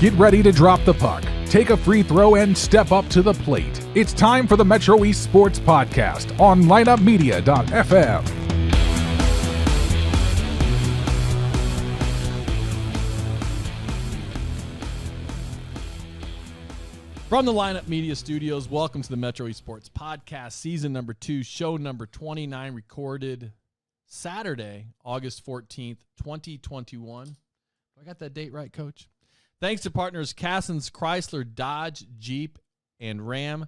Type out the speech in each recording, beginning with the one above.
Get ready to drop the puck, take a free throw, and step up to the plate. It's time for the Metro East Sports Podcast on lineupmedia.fm. From the Lineup Media Studios, welcome to the Metro East Sports Podcast, season number 2, show number 29, recorded Saturday, August 14th, 2021. I got that date right, Coach? Thanks to partners Cassens Chrysler, Dodge, Jeep, and Ram,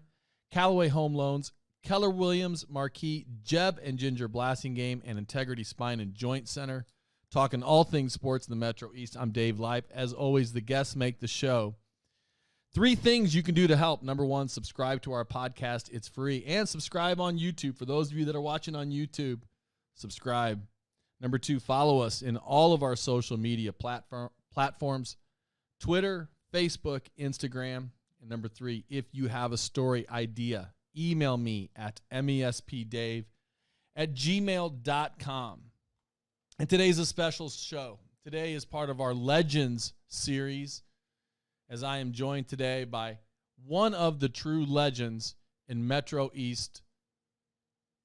Callaway Home Loans, Keller Williams, Marquee, Jeb and Ginger Blasting Game, and Integrity Spine and Joint Center. Talking all things sports in the Metro East, I'm Dave Leip. As always, the guests make the show. 3 things you can do to help. Number 1, subscribe to our podcast. It's free. And subscribe on YouTube. For those of you that are watching on YouTube, subscribe. Number 2, follow us in all of our social media platforms, Twitter, Facebook, Instagram. And number 3, if you have a story idea, email me at mespdave@gmail.com. And today's a special show. Today is part of our Legends series, as I am joined today by one of the true legends in Metro East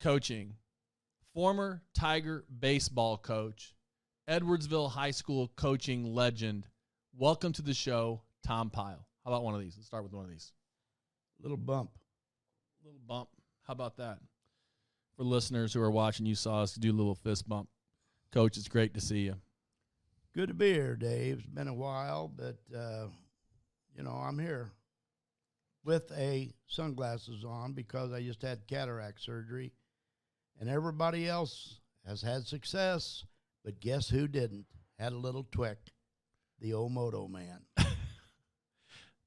coaching, former Tiger baseball coach, Edwardsville High School coaching legend. Welcome to the show, Tom Pyle. How about one of these? Let's start with one of these. Little bump. Little bump. How about that? For listeners who are watching, you saw us do a little fist bump. Coach, it's great to see you. Good to be here, Dave. It's been a while, but, I'm here with sunglasses on because I just had cataract surgery. And everybody else has had success, but guess who didn't? Had a little twick. The old Moto man.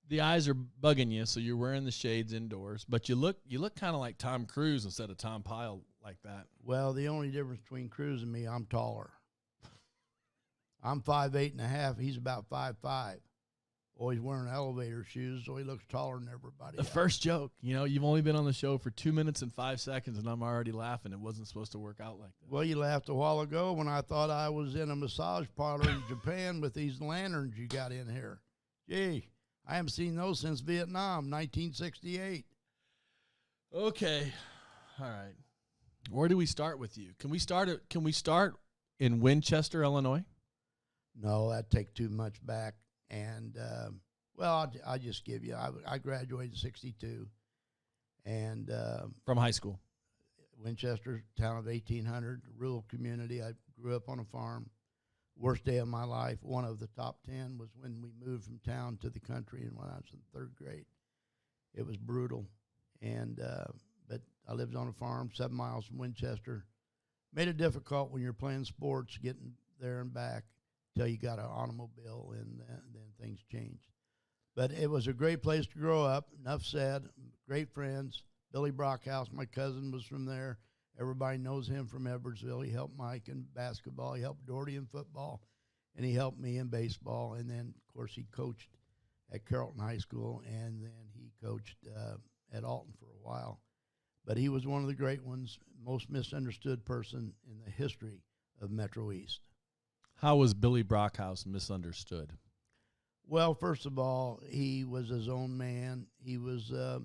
The eyes are bugging you, so you're wearing the shades indoors. But you look kind of like Tom Cruise instead of Tom Pyle like that. Well, the only difference between Cruise and me, I'm taller. I'm 5'8.5". He's about 5'5". Always wearing elevator shoes, so he looks taller than everybody else. First joke. You've only been on the show for 2 minutes and 5 seconds, and I'm already laughing. It wasn't supposed to work out like that. Well, you laughed a while ago when I thought I was in a massage parlor in Japan with these lanterns you got in here. Gee, I haven't seen those since Vietnam, 1968. Okay. All right. Where do we start with you? Can we start in Winchester, Illinois? No, that'd take too much back. And, I'll just give you, I graduated in 62. And from high school? Winchester, town of 1,800, rural community. I grew up on a farm. Worst day of my life, one of the top 10, was when we moved from town to the country and when I was in 3rd grade. It was brutal. And but I lived on a farm 7 miles from Winchester. Made it difficult when you're playing sports, getting there and back, till you got an automobile, and then things changed. But it was a great place to grow up. Enough said. Great friends. Billy Brockhouse, my cousin, was from there. Everybody knows him from Edwardsville. He helped Mike in basketball. He helped Doherty in football. And he helped me in baseball. And then, of course, he coached at Carrollton High School. And then he coached at Alton for a while. But he was one of the great ones, most misunderstood person in the history of Metro East. How was Billy Brockhouse misunderstood? Well, first of all, he was his own man. He was a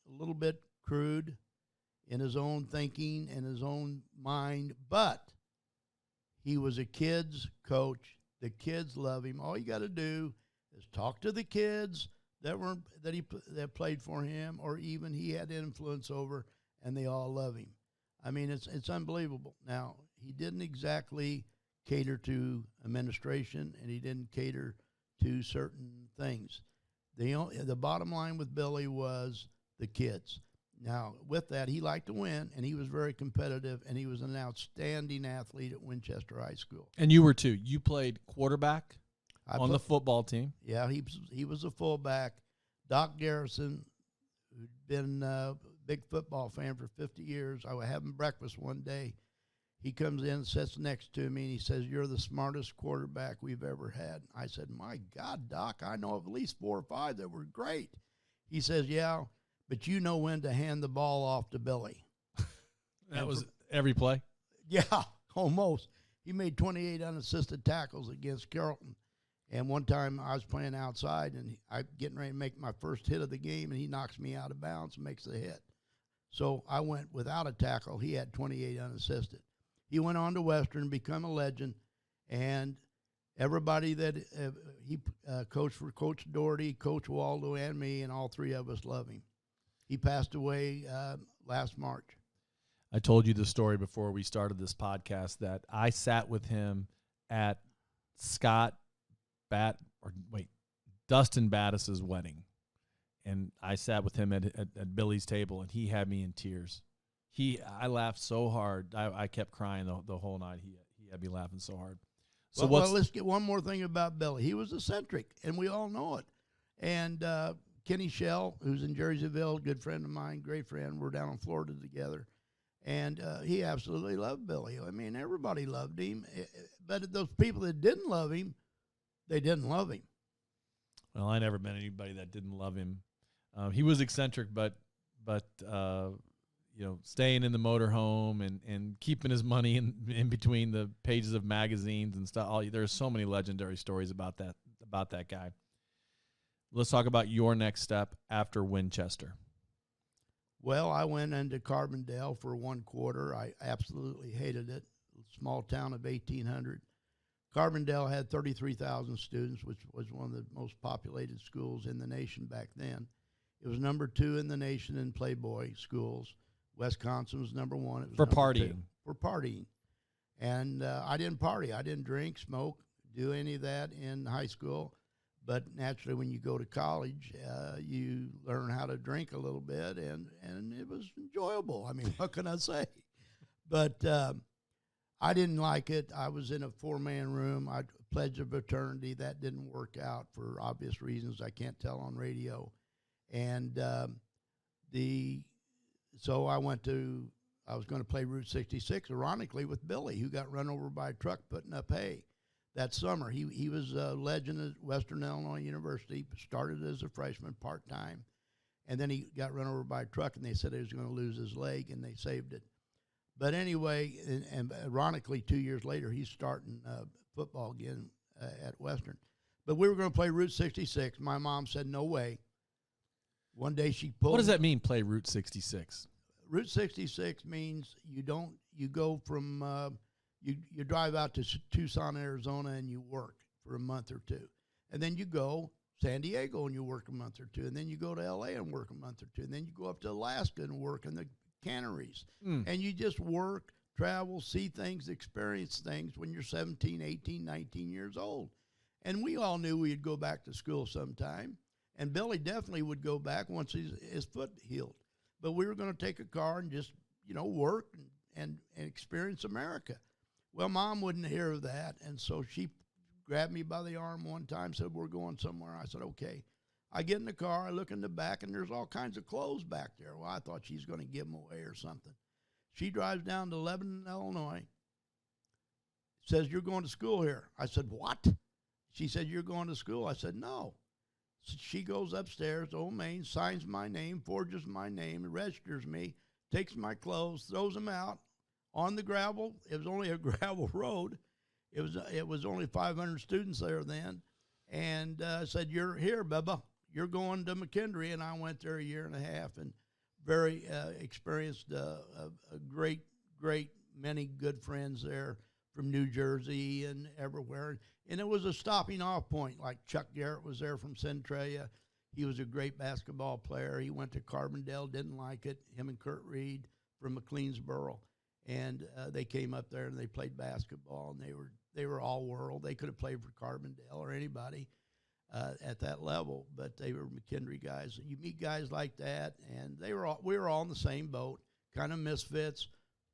little bit crude in his own thinking and his own mind, but he was a kid's coach. The kids love him. All you got to do is talk to the kids that played for him, or even he had influence over, and they all love him. I mean, it's unbelievable. Now, he didn't exactly cater to administration, and he didn't cater to certain things. The bottom line with Billy was the kids. Now, with that, he liked to win, and he was very competitive, and he was an outstanding athlete at Winchester High School. And you were too. You played quarterback on the football team. Yeah, he was a fullback. Doc Garrison, who'd been a big football fan for 50 years, I was having breakfast one day. He comes in, sits next to me, and he says, "You're the smartest quarterback we've ever had." I said, "My God, Doc, I know of at least 4 or 5 that were great." He says, "Yeah, but you know when to hand the ball off to Billy." That was every play? Yeah, almost. He made 28 unassisted tackles against Carrollton. And one time I was playing outside, and I'm getting ready to make my first hit of the game, and he knocks me out of bounds and makes the hit. So I went without a tackle. He had 28 unassisted. He went on to Western, become a legend, and everybody that he coached for Coach Dougherty, Coach Waldo, and me, and all three of us love him. He passed away last March. I told you the story before we started this podcast that I sat with him at Dustin Battis's wedding. And I sat with him at Billy's table, and he had me in tears. I laughed so hard. I kept crying the whole night. He had me laughing so hard. So well, let's get one more thing about Billy. He was eccentric, and we all know it. And Kenny Shell, who's in Jerseyville, good friend of mine, great friend. We're down in Florida together. And he absolutely loved Billy. I mean, everybody loved him. But those people that didn't love him, they didn't love him. Well, I never met anybody that didn't love him. He was eccentric, but staying in the motorhome and keeping his money in between the pages of magazines and stuff. There's so many legendary stories about that guy. Let's talk about your next step after Winchester. Well, I went into Carbondale for 1 quarter. I absolutely hated it. Small town of 1,800. Carbondale had 33,000 students, which was one of the most populated schools in the nation back then. It was number 2 in the nation in Playboy schools. Wisconsin was number 1. It was for partying. 2. For partying. And I didn't party. I didn't drink, smoke, do any of that in high school. But naturally, when you go to college, you learn how to drink a little bit, and it was enjoyable. I mean, what can I say? But I didn't like it. I was in a 4-man room. I pledged a fraternity. That didn't work out for obvious reasons I can't tell on radio. And so I was going to play Route 66, ironically, with Billy, who got run over by a truck putting up hay. That summer, he was a legend at Western Illinois University, started as a freshman part-time, and then he got run over by a truck, and they said he was going to lose his leg, and they saved it. But anyway, and ironically, 2 years later, he's starting football again at Western. But we were going to play Route 66. My mom said, no way. One day she pulled. What does that mean, play Route 66? Route 66 means you go from... You drive out to Tucson, Arizona, and you work for a month or 2. And then you go San Diego and you work a month or 2. And then you go to L.A. and work a month or 2. And then you go up to Alaska and work in the canneries. And you just work, travel, see things, experience things when you're 17, 18, 19 years old. And we all knew we'd go back to school sometime. And Billy definitely would go back once his foot healed. But we were going to take a car and just, work and experience America. Well, Mom wouldn't hear of that, and so she grabbed me by the arm one time, said, we're going somewhere. I said, okay. I get in the car, I look in the back, and there's all kinds of clothes back there. Well, I thought she's going to give them away or something. She drives down to Lebanon, Illinois, says, you're going to school here. I said, what? She said, you're going to school. I said, no. So she goes upstairs to Old Main, signs my name, forges my name, registers me, takes my clothes, throws them out. On the gravel, it was only a gravel road. It was only 500 students there then, and said, "You're here, Bubba. You're going to McKendree." And I went there a year and a half, and very experienced a great many good friends there from New Jersey and everywhere. And it was a stopping off point. Like Chuck Garrett was there from Centralia. He was a great basketball player. He went to Carbondale, didn't like it. Him and Kurt Reed from McLeansboro. And they came up there and they played basketball, and they were all world. They could have played for Carbondale or anybody at that level, but they were McKendree guys. You meet guys like that, and we were all in the same boat, kind of misfits,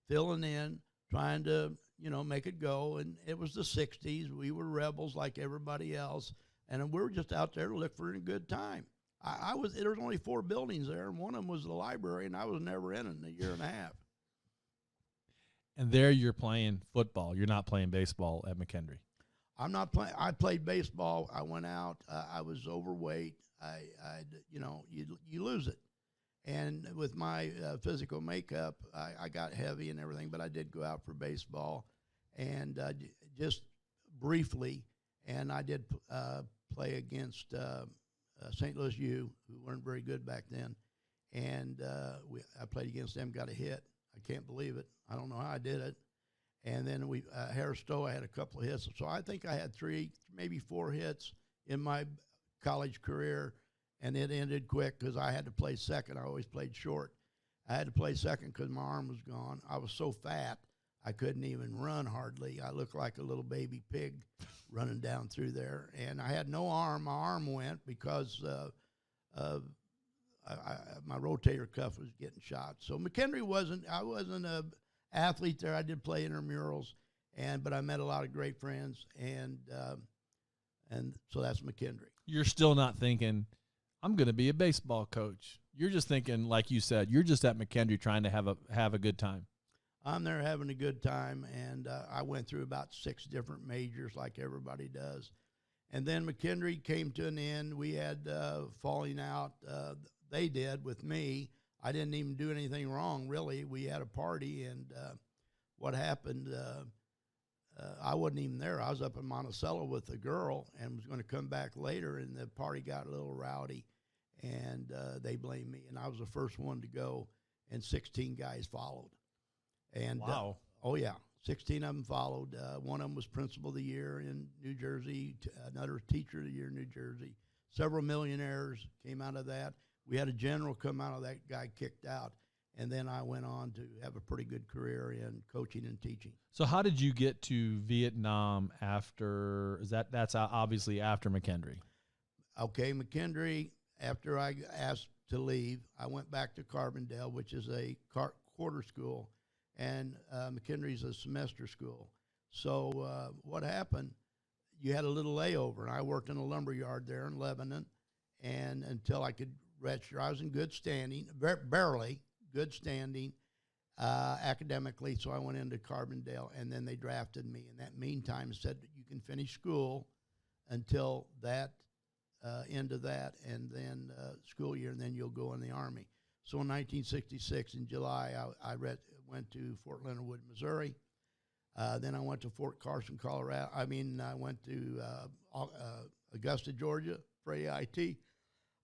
filling in, trying to make it go. And it was the '60s. We were rebels like everybody else, and we were just out there to look for a good time. There was only 4 buildings there, and one of them was the library, and I was never in it in a year and a half. And there you're playing football. You're not playing baseball at McKendree. I'm not playing. I played baseball. I went out. I was overweight. You lose it. And with my physical makeup, I got heavy and everything, but I did go out for baseball and just briefly. And I did play against St. Louis U, who weren't very good back then. And I played against them, got a hit. I can't believe it. I don't know how I did it. And then Harris Stowe, I had a couple of hits. So I think I had 3, maybe 4 hits in my college career, and it ended quick because I had to play second. I always played short. I had to play second because my arm was gone. I was so fat, I couldn't even run hardly. I looked like a little baby pig running down through there. And I had no arm. My arm went because my rotator cuff was getting shot. So McKendree I wasn't a athlete there. I did play intramurals, but I met a lot of great friends, and so that's McKendree. You're still not thinking, I'm going to be a baseball coach. You're just thinking, like you said, you're just at McKendree trying to have a good time. I'm there having a good time, and I went through about 6 different majors like everybody does. And then McKendree came to an end. We had falling out. They did with me. I didn't even do anything wrong, really. We had a party, and what happened, I wasn't even there. I was up in Monticello with a girl and was going to come back later, and the party got a little rowdy, and they blamed me. And I was the first one to go, and 16 guys followed. And wow. Oh, yeah. 16 of them followed. One of them was Principal of the Year in New Jersey, another Teacher of the Year in New Jersey. Several millionaires came out of that. We had a general come out of that, guy kicked out. And then I went on to have a pretty good career in coaching and teaching. So how did you get to Vietnam after, that's obviously after McKendree? Okay, McKendree, after I asked to leave, I went back to Carbondale, which is a quarter school, and McKendree's a semester school. So what happened, you had a little layover, and I worked in a lumber yard there in Lebanon, and until I could register, I was in good standing, barely good standing academically, so I went into Carbondale, and then they drafted me. In that meantime, said that you can finish school until that end of that, and then school year, and then you'll go in the Army. So in 1966, in July, I went to Fort Leonard Wood, Missouri. Then I went to Fort Carson, Colorado. I went to Augusta, Georgia for AIT.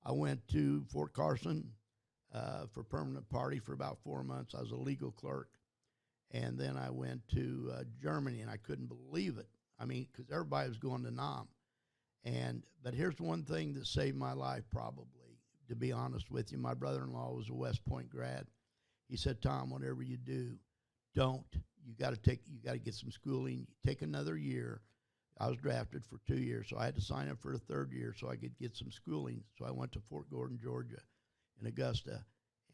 I went to Fort Carson for permanent party for about 4 months. I was a legal clerk. And then I went to Germany, and I couldn't believe it. Because everybody was going to Nam. But here's one thing that saved my life, probably, to be honest with you. My brother-in-law was a West Point grad. He said, Tom, whatever you do, you got to get some schooling. Take another year. I was drafted for 2 years, so I had to sign up for a third year so I could get some schooling. So I went to Fort Gordon, Georgia, in Augusta,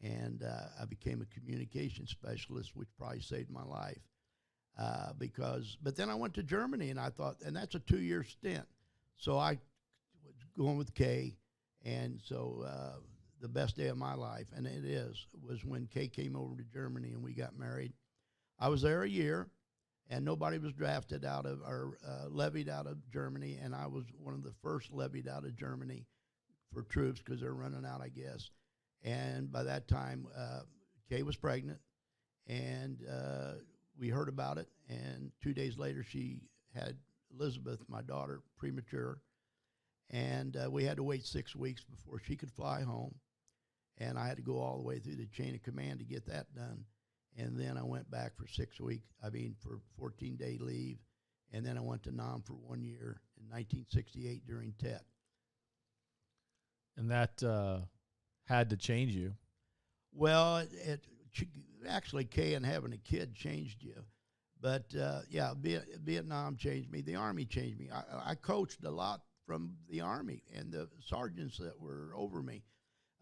and I became a communication specialist, which probably saved my life. But then I went to Germany, and I thought, and that's a 2-year stint. So I was going with Kay, and so the best day of my life, and it was when Kay came over to Germany and we got married. I was there a year, and nobody was drafted out of or levied out of Germany, and I was one of the first levied out of Germany for troops because they're running out, I guess. And by that time, Kay was pregnant, and we heard about it, and 2 days later she had Elizabeth, my daughter, premature, and we had to wait 6 weeks before she could fly home, and I had to go all the way through the chain of command to get that done. And then I went back for for 14-day leave, and then I went to Nam for 1 year in 1968 during TET. And that had to change you. Well, actually, Kay and having a kid changed you. But, Vietnam changed me. The Army changed me. I coached a lot from the Army and the sergeants that were over me.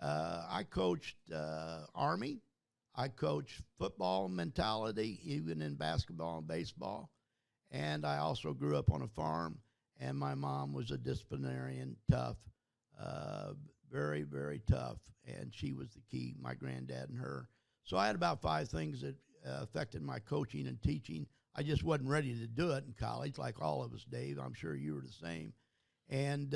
I coached Army. I coached football mentality, even in basketball and baseball. And I also grew up on a farm, and my mom was a disciplinarian, tough, very, very tough. And she was the key, my granddad and her. So I had about 5 things that affected my coaching and teaching. I just wasn't ready to do it in college, like all of us, Dave. I'm sure you were the same. And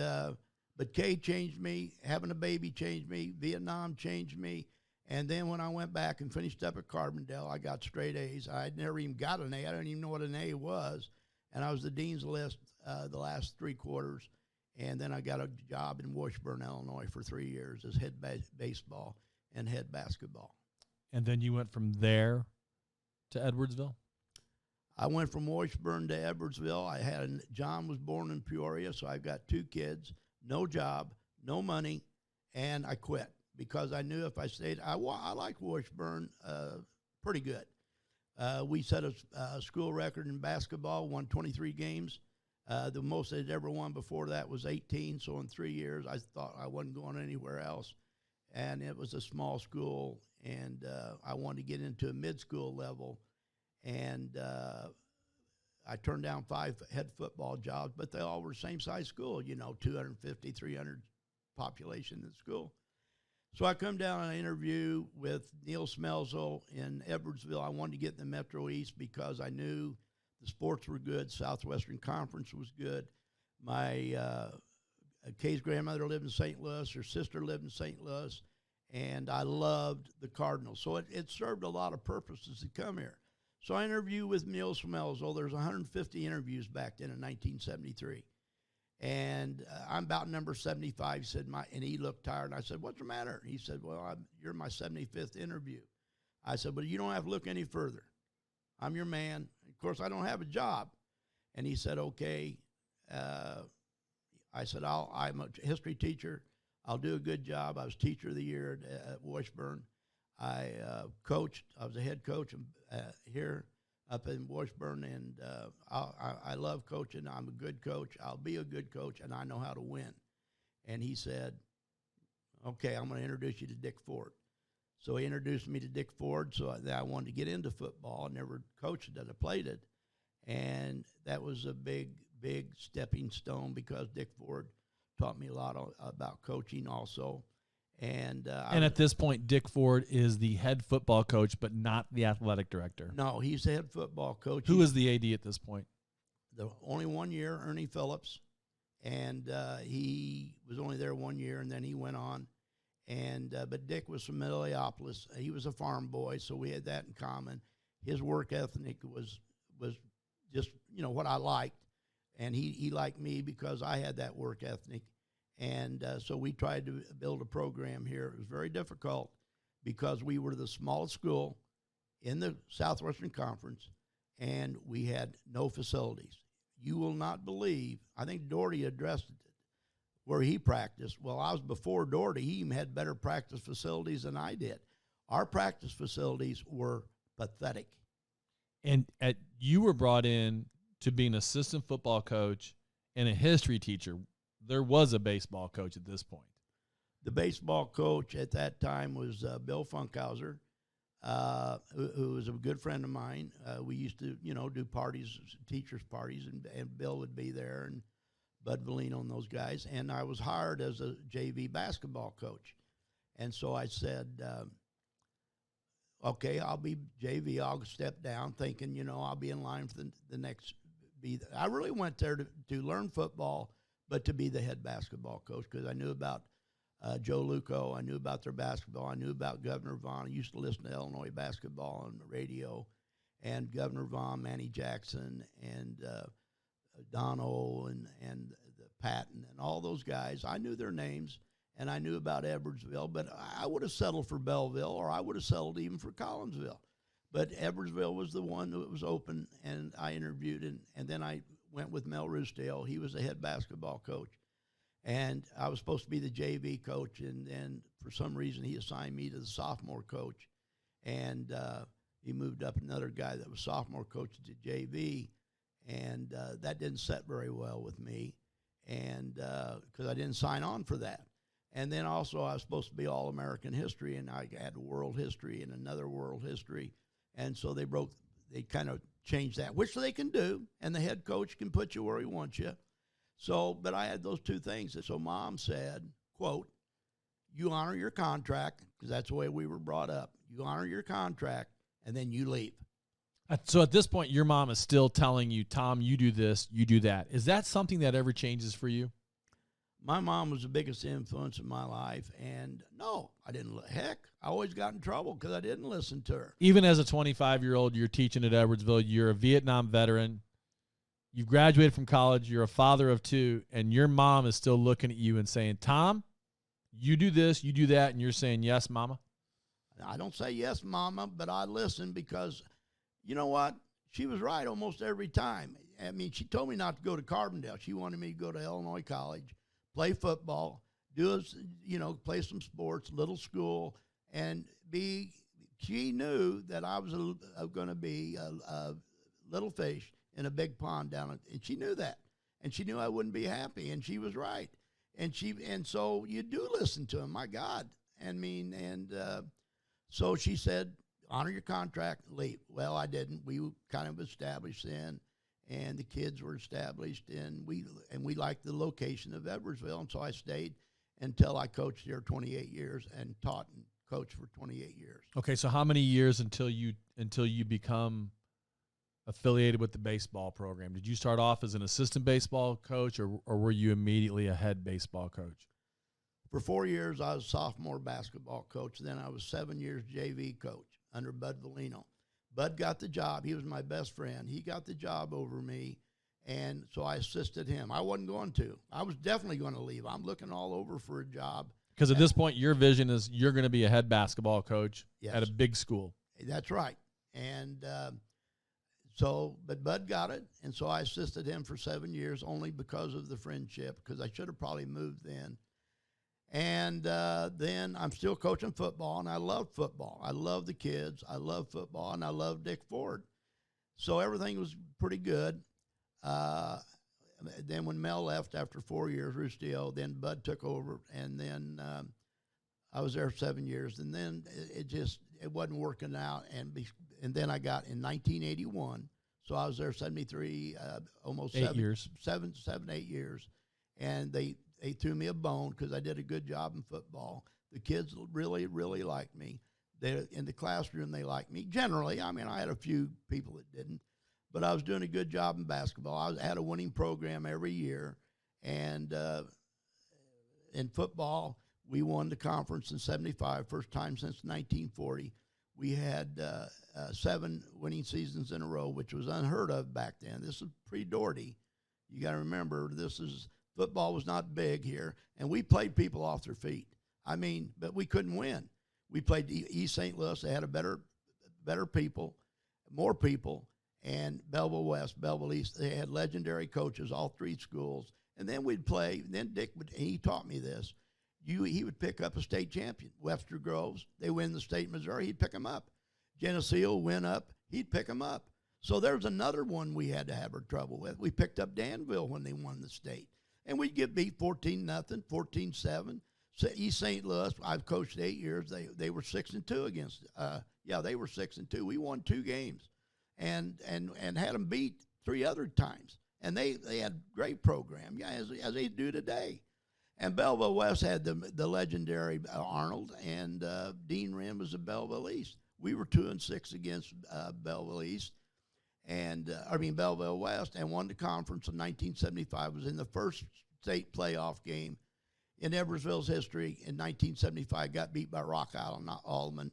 but Kay changed me. Having a baby changed me. Vietnam changed me. And then when I went back and finished up at Carbondale, I got straight A's. I'd never even got an A. I didn't even know what an A was. and I was the dean's list the last 3 quarters. And then I got a job in Washburn, Illinois for 3 years as head baseball and head basketball. And then you went from there to Edwardsville? I went from Washburn to Edwardsville. John was born in Peoria, so I've got 2 kids, no job, no money, and I quit because I knew if I stayed, I liked Washburn pretty good. We set a school record in basketball, won 23 games. The most they'd ever won before that was 18, so in 3 years I thought I wasn't going anywhere else. And it was a small school, and I wanted to get into a mid-school level. And I turned down 5 head football jobs, but they all were same-size school, 250, 300 population in the school. So I come down and I interview with Neil Smelzo in Edwardsville. I wanted to get in the Metro East because I knew the sports were good. Southwestern Conference was good. My Kay's grandmother lived in St. Louis. Her sister lived in St. Louis. And I loved the Cardinals. So it served a lot of purposes to come here. So I interviewed with Neil Smelzo. There's 150 interviews back then in 1973. And I'm about number 75. He said, and he looked tired. And I said, what's the matter? He said, well, you're my 75th interview. I said, but you don't have to look any further. I'm your man. Of course, I don't have a job. And he said, okay. I said, I'm a history teacher. I'll do a good job. I was teacher of the year at Washburn. I coached. I was a head coach here up in Washburn, and I love coaching. I'm a good coach. I'll be a good coach, and I know how to win. And he said, okay, I'm going to introduce you to Dick Ford. So he introduced me to Dick Ford, so I wanted to get into football. I never coached it. I played it. And that was a big, big stepping stone because Dick Ford taught me a lot about coaching also. And at this point, Dick Ford is the head football coach, but not the athletic director. No, he's the head football coach. Who is the AD at this point? The only 1 year, Ernie Phillips. And he was only there 1 year, and then he went on. And but Dick was from Minneapolis. He was a farm boy, so we had that in common. His work ethic was just, what I liked. And he liked me because I had that work ethic. And so we tried to build a program here. It was very difficult because we were the smallest school in the Southwestern Conference, and we had no facilities. You will not believe, I think Dougherty addressed it, where he practiced. Well, I was before Dougherty. He even had better practice facilities than I did. Our practice facilities were pathetic. And you were brought in to be an assistant football coach and a history teacher. There was a baseball coach at this point. The baseball coach at that time was Bill Funkhauser, who was a good friend of mine. We used to, do parties, teachers' parties, and Bill would be there, and Bud Valino and those guys. And I was hired as a JV basketball coach. And so I said, okay, I'll be JV. I'll step down thinking, I'll be in line for the next. I really went there to learn football, but to be the head basketball coach because I knew about Joe Luco. I knew about their basketball. I knew about Governor Vaughn. I used to listen to Illinois basketball on the radio. And Governor Vaughn, Manny Jackson, and Dono, and Patton, and all those guys. I knew their names, and I knew about Edwardsville, but I would have settled for Belleville, or I would have settled even for Collinsville. But Edwardsville was the one that was open, and I interviewed, and then I went with Mel Roosdale. He was the head basketball coach. And I was supposed to be the JV coach, and then for some reason he assigned me to the sophomore coach. And he moved up another guy that was sophomore coach to JV, and that didn't set very well with me, and because I didn't sign on for that. And then also I was supposed to be All-American history, and I had world history and another world history. And so they kind of changed that, which they can do, and the head coach can put you where he wants you. So, but I had those two things. So Mom said, quote, you honor your contract, because that's the way we were brought up. You honor your contract, and then you leave. So at this point, your mom is still telling you, Tom, you do this, you do that. Is that something that ever changes for you? My mom was the biggest influence in my life, and no, I didn't. Heck, I always got in trouble because I didn't listen to her. Even as a 25-year-old, you're teaching at Edwardsville. You're a Vietnam veteran. You've graduated from college. You're a father of 2, and your mom is still looking at you and saying, Tom, you do this, you do that, and you're saying, yes, mama? I don't say yes, mama, but I listen because, you know what? She was right almost every time. I mean, she told me not to go to Carbondale. She wanted me to go to Illinois College, play football, play some sports, little school, and she knew that I was going to be a little fish in a big pond and she knew that. And she knew I wouldn't be happy, and she was right. And so you do listen to him, my God. So she said, honor your contract, leave. Well, I didn't. We kind of established then, and the kids were established, and we liked the location of Edwardsville, and so I stayed until I coached here 28 years and taught and coached for 28 years. Okay, so how many years until you become affiliated with the baseball program? Did you start off as an assistant baseball coach, or were you immediately a head baseball coach? For 4 years, I was sophomore basketball coach. Then I was 7 years JV coach under Bud Valino. Bud got the job. He was my best friend. He got the job over me, and so I assisted him. I wasn't going to. I was definitely going to leave. I'm looking all over for a job. Because at this point, your vision is you're going to be a head basketball coach Yes. at a big school. That's right. And but Bud got it, and so I assisted him for 7 years only because of the friendship, because I should have probably moved then. And then I'm still coaching football, and I love football. I love the kids. I love football, and I love Dick Ford. So everything was pretty good. Then when Mel left after 4 years, Rustillo, then Bud took over, and then I was there 7 years, and then it wasn't working out, and then I got in 1981, so I was there 73, almost 8 years, 8 years, and they threw me a bone because I did a good job in football. The kids really, really liked me. In the classroom, they liked me. Generally, I mean, I had a few people that didn't, but I was doing a good job in basketball. I had a winning program every year, and in football, we won the conference in 75, first time since 1940. We had 7 winning seasons in a row, which was unheard of back then. This is pre-Dougherty. You got to remember, football was not big here, and we played people off their feet. I mean, but we couldn't win. We played East St. Louis. They had a better people, more people, and Belleville West, Belleville East. They had legendary coaches, all 3 schools. And then we'd play. Then Dick and he taught me this. He would pick up a state champion. Webster Groves, they win the state in Missouri, he'd pick them up. Geneseo win up, he'd pick them up. So there's another one we had to have our trouble with. We picked up Danville when they won the state. And we'd get beat 14-0, 14-7. So East St. Louis, I've coached 8 years. They were 6-2 against. They were 6-2. We won 2 games, and had them beat 3 other times. And they had a great program, as they do today. And Belleville West had the legendary Arnold, and Dean Wren was the Belleville East. We were 2-6 against Belleville East, Belleville West, and won the conference in 1975. Was in the first state playoff game in Edwardsville's history in 1975. Got beat by Rock Island, not Alderman,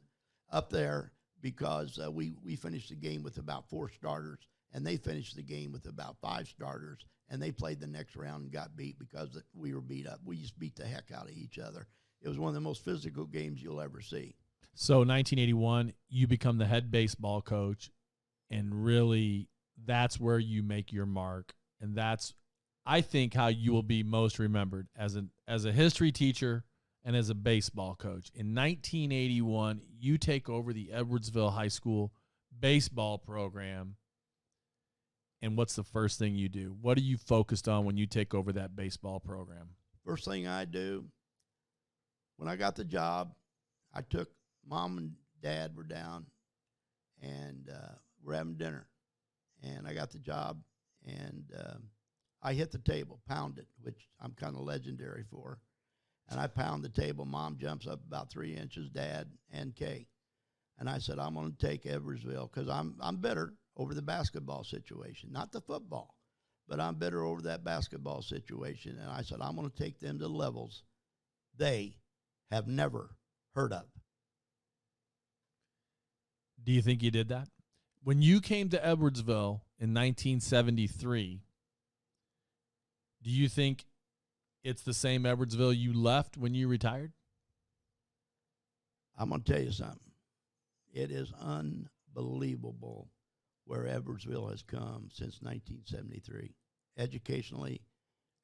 up there because we finished the game with about 4 starters, and they finished the game with about 5 starters. And they played the next round and got beat because we were beat up. We just beat the heck out of each other. It was one of the most physical games you'll ever see. So 1981, you become the head baseball coach, and really that's where you make your mark. And that's, I think, how you will be most remembered as a history teacher and as a baseball coach. In 1981, you take over the Edwardsville High School baseball program. And what's the first thing you do? What are you focused on when you take over that baseball program? First thing I do, when I got the job, I took Mom and Dad were down, and we're having dinner. And I got the job, and I hit the table, pounded, which I'm kind of legendary for. And I pound the table. Mom jumps up about 3 inches, Dad and Kay. And I said, I'm going to take Edwardsville because I'm bitter over the basketball situation, not the football, but I'm bitter over that basketball situation. And I said, I'm going to take them to levels they have never heard of. Do you think you did that? When you came to Edwardsville in 1973, Do you think it's the same Edwardsville you left when you retired? I'm going to tell you something. It is unbelievable where Edwardsville has come since 1973. Educationally,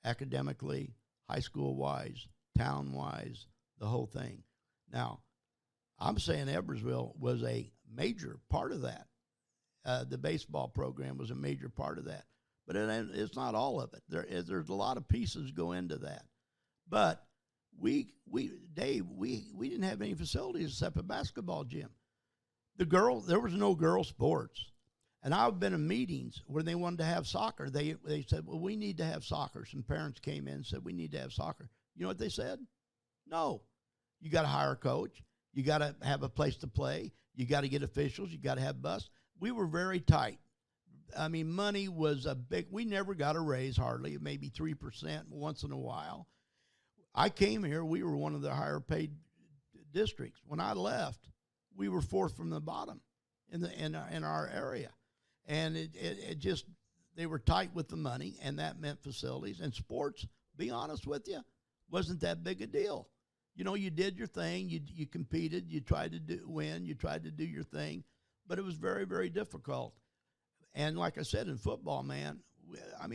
academically, high school-wise, town-wise, the whole thing. Now, I'm saying Edwardsville was a major part of that. The baseball program was a major part of that. But it's not all of it. There's a lot of pieces go into that. But Dave, we didn't have any facilities except a basketball gym. There was no girl sports. And I've been in meetings where they wanted to have soccer. They said, well, we need to have soccer. Some parents came in and said, we need to have soccer. You know what they said? No. You got to hire a coach. You got to have a place to play. You got to get officials. You got to have bus. We were very tight. I mean, money was we never got a raise hardly, maybe 3% once in a while. I came here, we were one of the higher paid districts. When I left, we were fourth from the bottom in our area. And it just, they were tight with the money, and that meant facilities. And sports, be honest with you, wasn't that big a deal. You know, you did your thing, you competed, you tried to win, you tried to do your thing, but it was very, very difficult. And like I said, in football, man,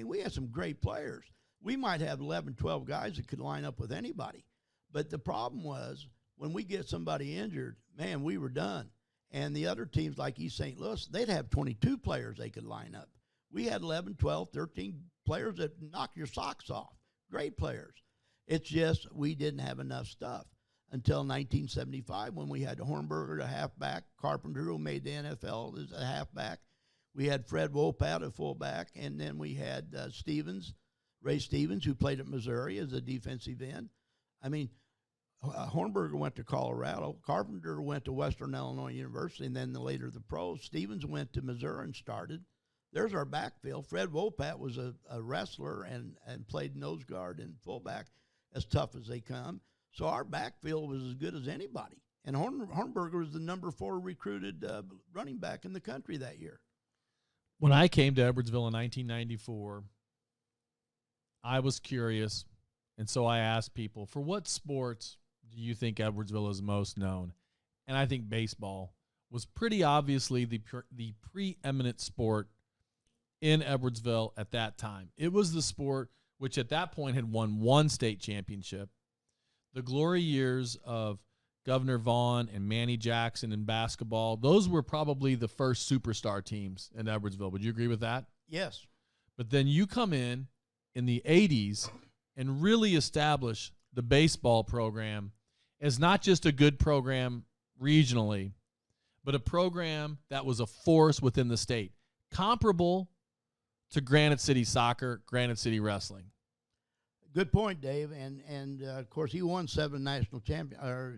we had some great players. We might have 11, 12 guys that could line up with anybody. But the problem was when we get somebody injured, man, we were done. And the other teams like East St. Louis, they'd have 22 players they could line up. We had 11, 12, 13 players that knock your socks off. Great players. It's just we didn't have enough stuff until 1975 when we had Hornberger, a halfback, Carpenter, who made the NFL as a halfback. We had Fred Wopat, a fullback, and then we had Ray Stevens, who played at Missouri as a defensive end. I mean, Hornberger went to Colorado. Carpenter went to Western Illinois University, and then later the pros. Stevens went to Missouri and started. There's our backfield. Fred Wopat was a wrestler and played nose guard and fullback, as tough as they come. So our backfield was as good as anybody. And Hornberger was the number 4 recruited running back in the country that year. When I came to Edwardsville in 1994, I was curious, and so I asked people, for what sports do you think Edwardsville is most known? And I think baseball was pretty obviously the preeminent sport in Edwardsville at that time. It was the sport which at that point had won 1 state championship. The glory years of Governor Vaughn and Manny Jackson in basketball, those were probably the first superstar teams in Edwardsville. Would you agree with that? Yes. But then you come in the 80s and really establish the baseball program as not just a good program regionally, but a program that was a force within the state, comparable to Granite City soccer, Granite City wrestling. Good point, Dave. And of course, he won 7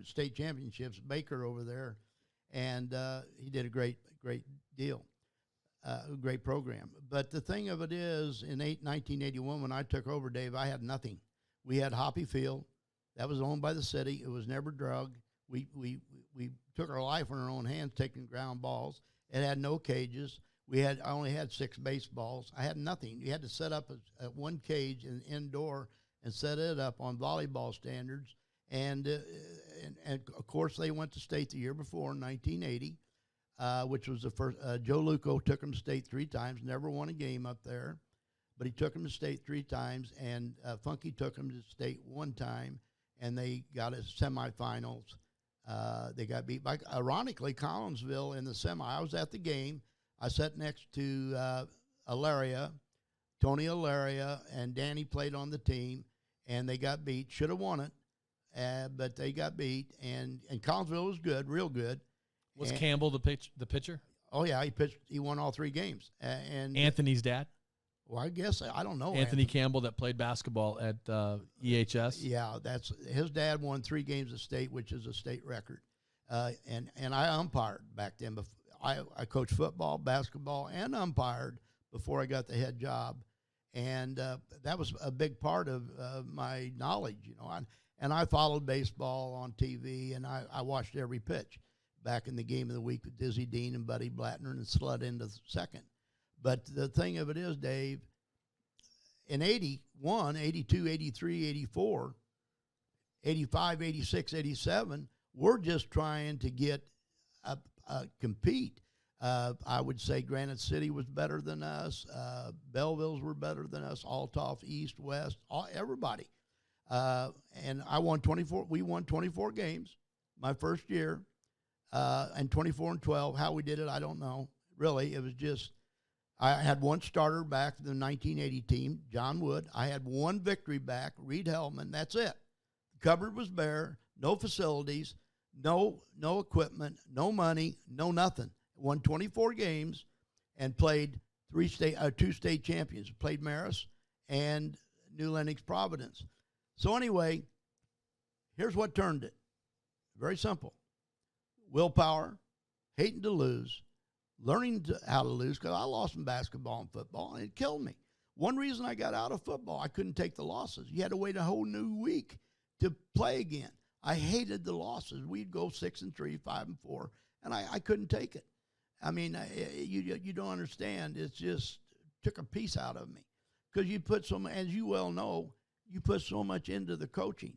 state championships, Baker over there, and he did a great deal, a great program. But the thing of it is, in 1981, when I took over, Dave, I had nothing. We had Hoppy Field. That was owned by the city. It was never drug. We took our life in our own hands, taking ground balls. It had no cages. I only had 6 baseballs. I had nothing. You had to set up a 1 cage indoor and set it up on volleyball standards. And of course, they went to state the year before, in 1980, which was the first. Joe Luco took them to state 3 times, never won a game up there, but he took them to state 3 times, and Funky took them to state 1 time, and they got a semifinals. They got beat by, ironically, Collinsville in the semi. I was at the game. I sat next to Tony Alaria, and Danny played on the team, and they got beat. Should have won it, but they got beat. And Collinsville was good, real good. Was Campbell the pitcher? Oh yeah, he pitched. He won all 3 games. And Anthony's dad. Well, I guess I don't know. Anthony Campbell that played basketball at EHS. Yeah, that's his dad won 3 games of state, which is a state record. And I umpired back then. I coached football, basketball, and umpired before I got the head job, and that was a big part of my knowledge, you know. And I followed baseball on TV, and I watched every pitch back in the game of the week with Dizzy Dean and Buddy Blattner and slid into second. But the thing of it is, Dave, in 81, 82, 83, 84, 85, 86, 87, we're just trying to get compete. I would say Granite City was better than us. Belleville's were better than us. Althoff, East, West, everybody. And I won 24. We won 24 games my first year, and 24-12. How we did it, I don't know. Really, it was just I had one starter back from the 1980 team, John Wood. I had one victory back, Reed Hellman. That's it. The cupboard was bare. No facilities. No equipment. No money. No nothing. Won 24 games and played two state champions. Played Marist and New Lenox Providence. So anyway, here's what turned it. Very simple. Willpower, hating to lose, learning how to lose, because I lost in basketball and football, and it killed me. One reason I got out of football, I couldn't take the losses. You had to wait a whole new week to play again. I hated the losses. We'd go 6-3, 5-4, and I couldn't take it. I mean, you don't understand. It's just took a piece out of me, because you put so much, as you well know, you put so much into the coaching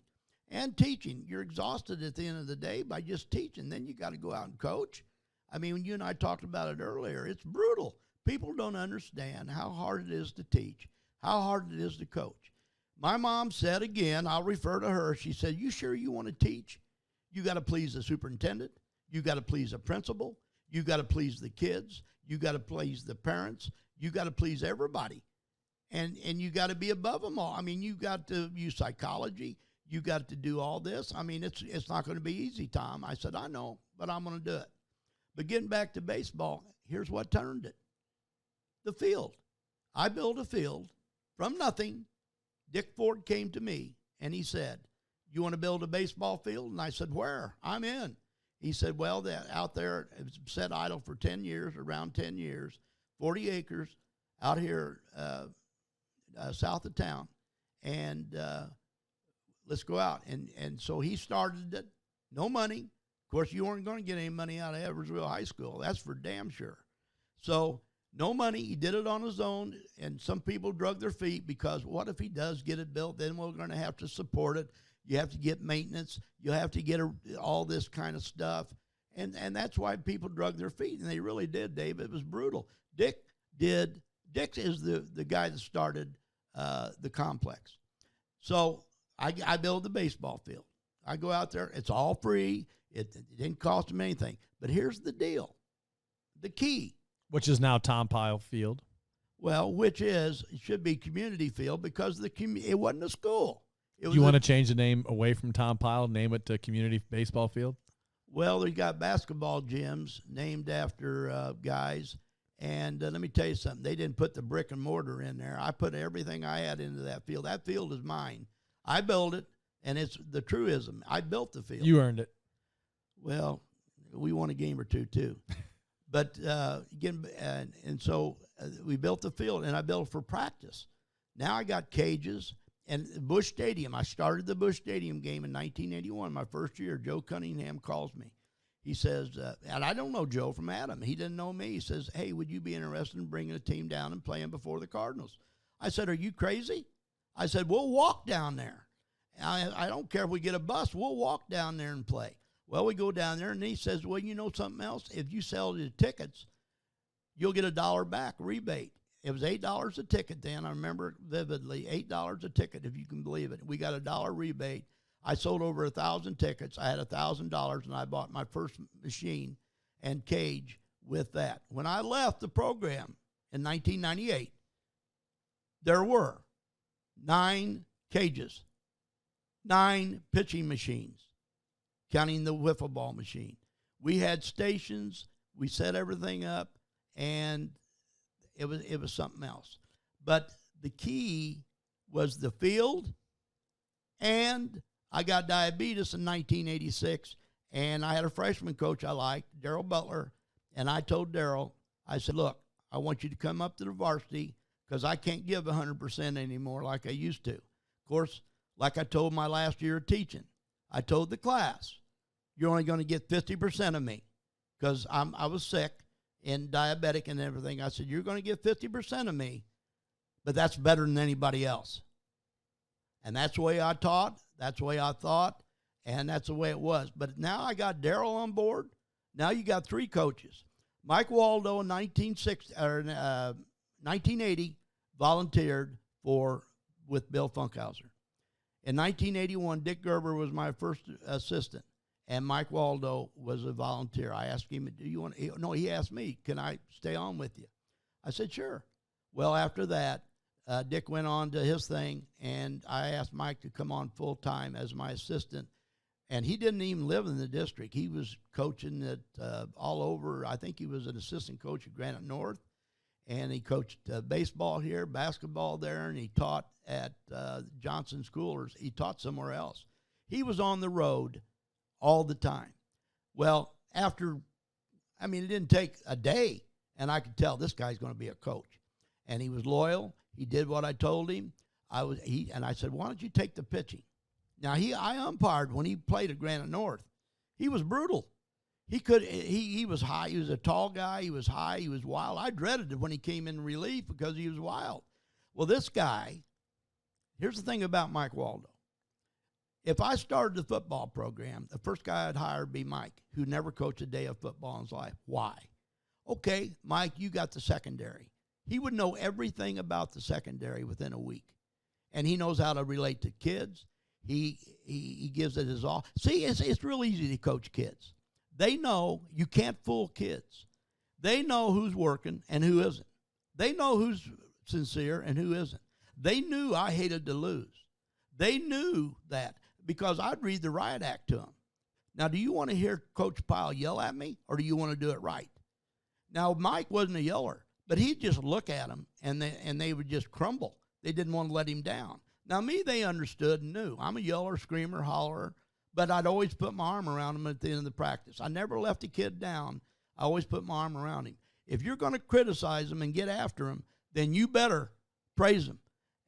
and teaching. You're exhausted at the end of the day by just teaching. Then you got to go out and coach. I mean, when you and I talked about it earlier, it's brutal. People don't understand how hard it is to teach, how hard it is to coach. My mom said, again, I'll refer to her, she said, you sure you want to teach? You got to please the superintendent. You got to please the principal. You got to please the kids. You got to please the parents. You got to please everybody. And you got to be above them all. I mean, you got to use psychology. You got to do all this. I mean, it's not going to be easy, Tom. I said, I know, but I'm going to do it. But getting back to baseball, here's what turned it. The field. I built a field from nothing. Dick Ford came to me, and he said, you want to build a baseball field? And I said, where? I'm in. He said, well, out there, it was set idle for 10 years, around 10 years, 40 acres out here south of town, and let's go out. And so he started it, no money. Of course, you weren't going to get any money out of Edwardsville High School. That's for damn sure. So no money. He did it on his own, and some people drug their feet because what if he does get it built? Then we're going to have to support it. You have to get maintenance. You have to get all this kind of stuff. And that's why people drug their feet, and they really did, Dave. It was brutal. Dick is the guy that started the complex. So I build the baseball field. I go out there. It's all free. It didn't cost him anything. But here's the deal, the key. Which is now Tom Pyle Field. Well, it should be community field because it wasn't a school. Do you want to change the name away from Tom Pyle, name it to Community Baseball Field? Well, they got basketball gyms named after guys. And let me tell you something. They didn't put the brick and mortar in there. I put everything I had into that field. That field is mine. I built it, and it's the truism. I built the field. You earned it. Well, we won a game or two, too. But again, and so we built the field, and I built it for practice. Now I got cages and Busch Stadium. I started the Busch Stadium game in 1981, my first year. Joe Cunningham calls me. He says, and I don't know Joe from Adam. He didn't know me. He says, hey, would you be interested in bringing a team down and playing before the Cardinals? I said, are you crazy? I said, we'll walk down there. I don't care if we get a bus. We'll walk down there and play. Well, we go down there, and he says, well, you know something else? If you sell the tickets, you'll get $1 back rebate. It was $8 a ticket then. I remember it vividly, $8 a ticket, if you can believe it. We got $1 rebate. I sold over 1,000 tickets. I had $1,000, and I bought my first machine and cage with that. When I left the program in 1998, there were 9 cages, 9 pitching machines, counting the wiffle ball machine. We had stations. We set everything up, and it was something else. But the key was the field, and I got diabetes in 1986, and I had a freshman coach I liked, Darryl Butler, and I told Darryl, I said, look, I want you to come up to the varsity because I can't give 100% anymore like I used to. Of course, like I told my last year of teaching, I told the class, you're only going to get 50% of me because I was sick and diabetic and everything. I said, you're going to get 50% of me, but that's better than anybody else. And that's the way I taught, that's the way I thought, and that's the way it was. But now I got Darryl on board. Now you got 3 coaches. Mike Waldo in 1980 volunteered with Bill Funkhauser. In 1981, Dick Gerber was my first assistant, and Mike Waldo was a volunteer. I asked him, "Do you want?" No, he asked me, "Can I stay on with you?" I said, "Sure." Well, after that, Dick went on to his thing, and I asked Mike to come on full time as my assistant. And he didn't even live in the district. He was coaching at all over. I think he was an assistant coach at Granite North, and he coached baseball here, basketball there, and he taught at Johnson Schoolers. He taught somewhere else. He was on the road all the time. Well, it didn't take a day, and I could tell this guy's going to be a coach. And he was loyal. He did what I told him. And I said, "Why don't you take the pitching?" Now, I umpired when he played at Granite North. He was brutal. He was high. He was a tall guy. He was high. He was wild. I dreaded it when he came in relief because he was wild. Well, this guy, here's the thing about Mike Waldo. If I started the football program, the first guy I'd hire would be Mike, who never coached a day of football in his life. Why? Okay, Mike, you got the secondary. He would know everything about the secondary within a week. And he knows how to relate to kids. He gives it his all. See, it's real easy to coach kids. They know you can't fool kids. They know who's working and who isn't. They know who's sincere and who isn't. They knew I hated to lose. They knew that because I'd read the riot act to them. Now, do you want to hear Coach Pyle yell at me, or do you want to do it right? Now, Mike wasn't a yeller, but he'd just look at them, and they would just crumble. They didn't want to let him down. Now, me, they understood and knew. I'm a yeller, screamer, hollerer, but I'd always put my arm around him at the end of the practice. I never left a kid down. I always put my arm around him. If you're going to criticize him and get after him, then you better praise him.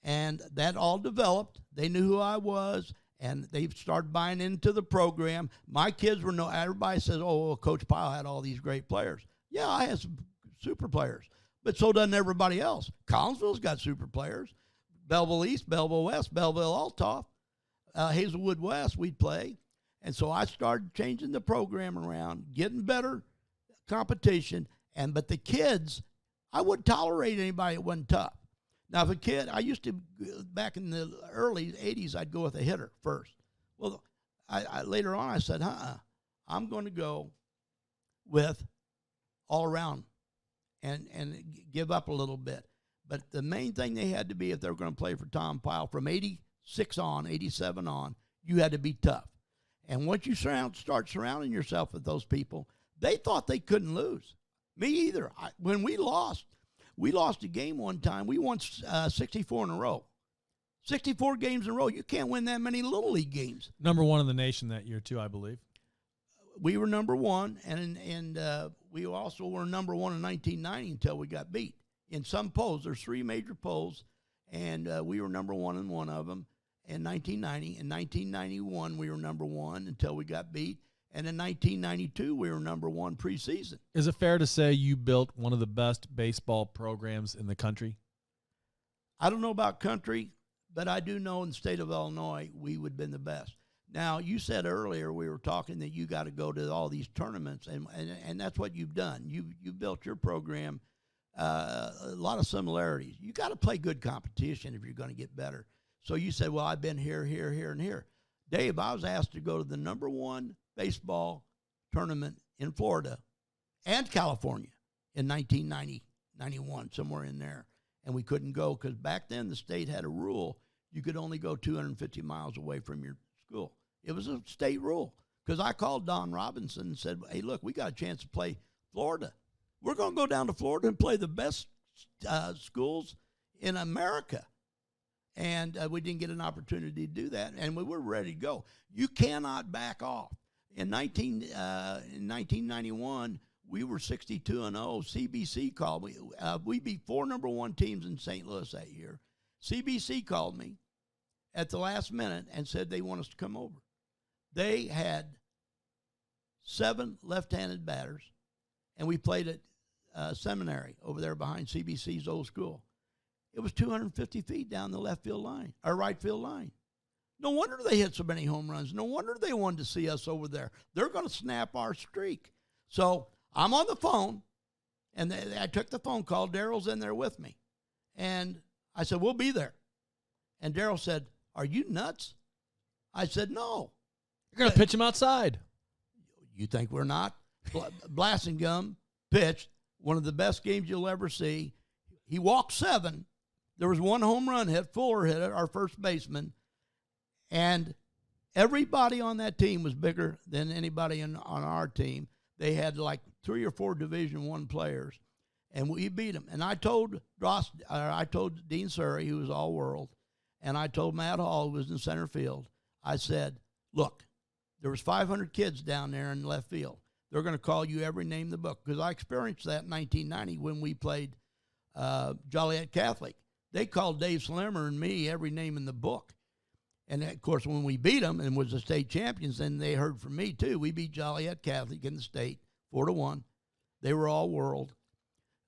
And that all developed. They knew who I was, and they started buying into the program. My kids were everybody says, "Oh, well, Coach Pyle had all these great players." Yeah, I had some super players, but so doesn't everybody else. Collinsville's got super players. Belleville East, Belleville West, Belleville Althoff, Hazelwood West, we'd play. And so I started changing the program around, getting better competition. But the kids, I wouldn't tolerate anybody that wasn't tough. Now, if a kid, I used to, back in the early 80s, I'd go with a hitter first. Well, later on I said, I'm going to go with all around and give up a little bit. But the main thing they had to be, if they were going to play for Tom Pyle, from 86 on, 87 on, you had to be tough. And once you start surrounding yourself with those people, they thought they couldn't lose. Me either. When we lost a game one time. We won 64 in a row. 64 games in a row. You can't win that many Little League games. Number one in the nation that year, too, I believe. We were number one, and we also were number one in 1990 until we got beat. In some polls, there's 3 major polls, and we were number one in one of them in 1990. In 1991, we were number one until we got beat. And in 1992, we were number one preseason. Is it fair to say you built one of the best baseball programs in the country? I don't know about country, but I do know in the state of Illinois, we would have been the best. Now, you said earlier we were talking that you got to go to all these tournaments, and that's what you've done. You built your program. A lot of similarities. You got to play good competition if you're going to get better. So you said, well, I've been here, and here. Dave, I was asked to go to the number one baseball tournament in Florida and California in 1990, 91, somewhere in there. And we couldn't go because back then the state had a rule. You could only go 250 miles away from your school. It was a state rule because I called Don Robinson and said, hey, look, we got a chance to play Florida. We're going to go down to Florida and play the best schools in America. And we didn't get an opportunity to do that, and we were ready to go. You cannot back off. In 1991, we were 62-0. CBC called me. We beat 4 number one teams in St. Louis that year. CBC called me at the last minute and said they want us to come over. They had 7 left-handed batters, and we played at Seminary over there behind CBC's old school. It was 250 feet down the left field line, or right field line. No wonder they hit so many home runs. No wonder they wanted to see us over there. They're going to snap our streak. So I'm on the phone, and I took the phone call. Daryl's in there with me. And I said, we'll be there. And Daryl said, are you nuts? I said, no. You're going to pitch him outside. You think we're not? Blasingame pitched one of the best games you'll ever see. He walked 7. There was 1 home run hit. Fuller hit it, our first baseman. And everybody on that team was bigger than anybody on our team. They had like 3 or 4 Division I players, and we beat them. And I told Dean Surrey, who was all-world, and I told Matt Hall, who was in center field, I said, look, there was 500 kids down there in left field. They're going to call you every name in the book, because I experienced that in 1990 when we played Joliet Catholic. They called Dave Slimmer and me every name in the book. And, of course, when we beat them and was the state champions, then they heard from me, too. We beat Joliet Catholic in the state 4-1. They were all world.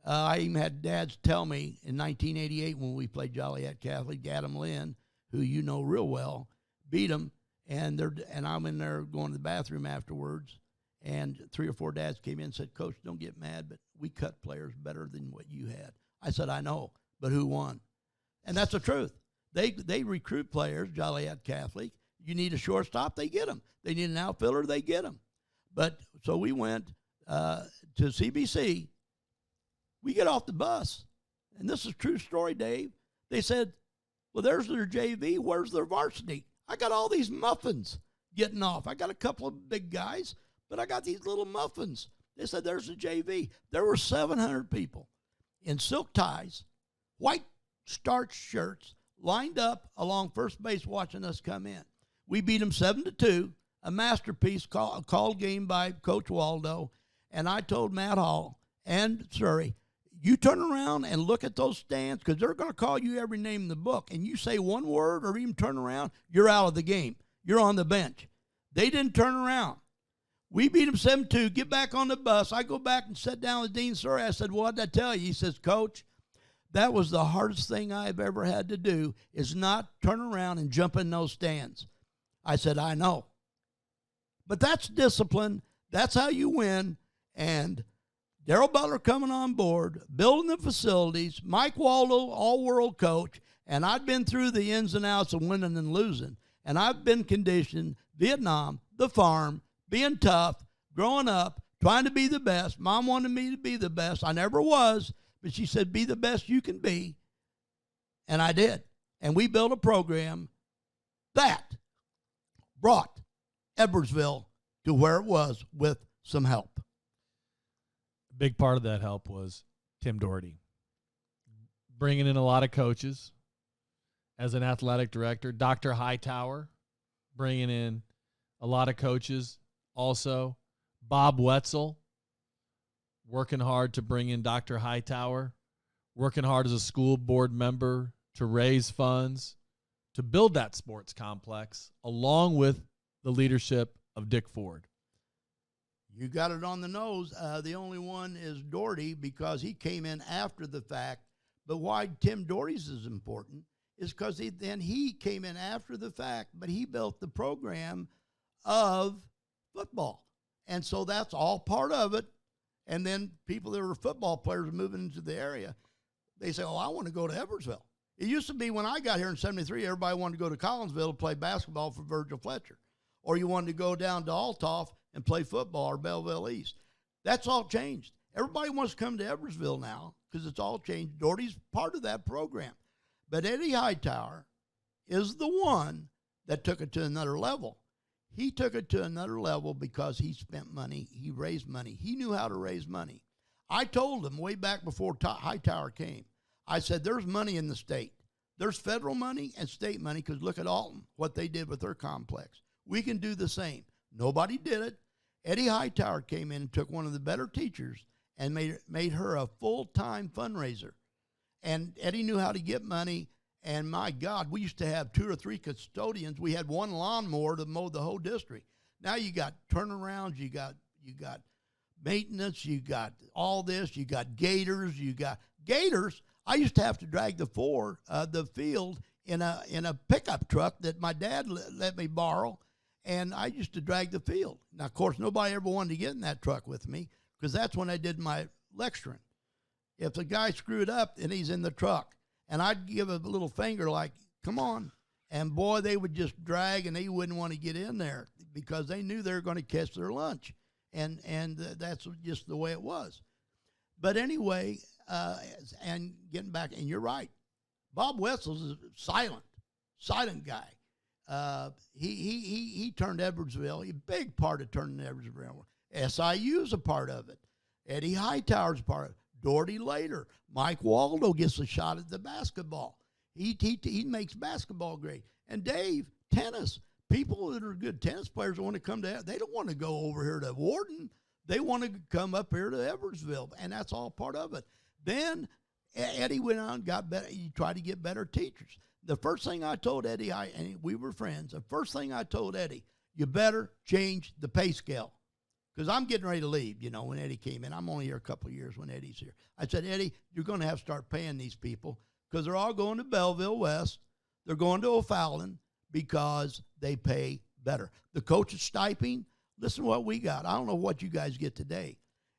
I even had dads tell me in 1988 when we played Joliet Catholic, Adam Lynn, who you know real well, beat them. And I'm in there going to the bathroom afterwards. And 3 or 4 dads came in and said, Coach, don't get mad, but we cut players better than what you had. I said, I know, but who won? And that's the truth. They recruit players, Joliet Catholic. You need a shortstop, they get them. They need an outfielder, they get them. But so we went to CBC. We get off the bus, and this is a true story, Dave. They said, well, there's their JV. Where's their varsity? I got all these muffins getting off. I got a couple of big guys, but I got these little muffins. They said, there's the JV. There were 700 people in silk ties, white starched shirts, lined up along first base watching us come in. We beat them 7-2, a masterpiece called game by Coach Waldo. And I told Matt Hall and Surrey, you turn around and look at those stands, because they're going to call you every name in the book. And you say one word or even turn around, you're out of the game. You're on the bench. They didn't turn around. We beat them 7-2, get back on the bus. I go back and sit down with Dean Surrey. I said, well, what did I tell you? He says, Coach, that was the hardest thing I've ever had to do, is not turn around and jump in those stands. I said, I know. But that's discipline. That's how you win. And Darrell Butler coming on board, building the facilities, Mike Waldo, all-world coach, and I've been through the ins and outs of winning and losing. And I've been conditioned, Vietnam, the farm, being tough, growing up, trying to be the best. Mom wanted me to be the best. I never was. But she said, be the best you can be. And I did. And we built a program that brought Edwardsville to where it was with some help. A big part of that help was Tim Dougherty. Bringing in a lot of coaches as an athletic director. Dr. Hightower bringing in a lot of coaches also. Bob Wetzel working hard to bring in Dr. Hightower, working hard as a school board member to raise funds, to build that sports complex, along with the leadership of Dick Ford. You got it on the nose. The only one is Dougherty, because he came in after the fact. But why Tim Dougherty's is important is because he came in after the fact, but he built the program of football. And so that's all part of it. And then people that were football players moving into the area, they say, oh, I want to go to Edwardsville. It used to be when I got here in 73, everybody wanted to go to Collinsville to play basketball for Virgil Fletcher. Or you wanted to go down to Althoff and play football, or Belleville East. That's all changed. Everybody wants to come to Edwardsville now because it's all changed. Dougherty's part of that program. But Eddie Hightower is the one that took it to another level. He took it to another level because he spent money. He raised money. He knew how to raise money. I told him way back before Hightower came, I said, there's money in the state. There's federal money and state money, because look at Alton, what they did with their complex. We can do the same. Nobody did it. Eddie Hightower came in and took one of the better teachers and made her a full-time fundraiser. And Eddie knew how to get money. And my God, we used to have 2 or 3 custodians. We had one lawnmower to mow the whole district. Now you got turnarounds, you got maintenance, you got all this, you got gators, I used to have to drag the field in a pickup truck that my dad let me borrow, and I used to drag the field. Now, of course, nobody ever wanted to get in that truck with me because that's when I did my lecturing. If the guy screwed up and he's in the truck, and I'd give a little finger like, come on, and boy, they would just drag, and they wouldn't want to get in there because they knew they were going to catch their lunch, and that's just the way it was. But anyway, and getting back, and you're right, Bob Wessels is a silent guy. He turned Edwardsville, a big part of turning Edwardsville. SIU is a part of it. Eddie Hightower's a part of it. Doherty later. Mike Waldo gets a shot at the basketball. He makes basketball great. And Dave, tennis. People that are good tennis players want to come to, they don't want to go over here to Wharton. They want to come up here to Edwardsville, and that's all part of it. Then Eddie went on and got better. He tried to get better teachers. The first thing I told Eddie, and we were friends, the first thing I told Eddie, you better change the pay scale. Because I'm getting ready to leave, when Eddie came in. I'm only here a couple of years when Eddie's here. I said, Eddie, you're going to have to start paying these people because they're all going to Belleville West. They're going to O'Fallon because they pay better. The coach's stipend, listen to what we got. I don't know what you guys get today.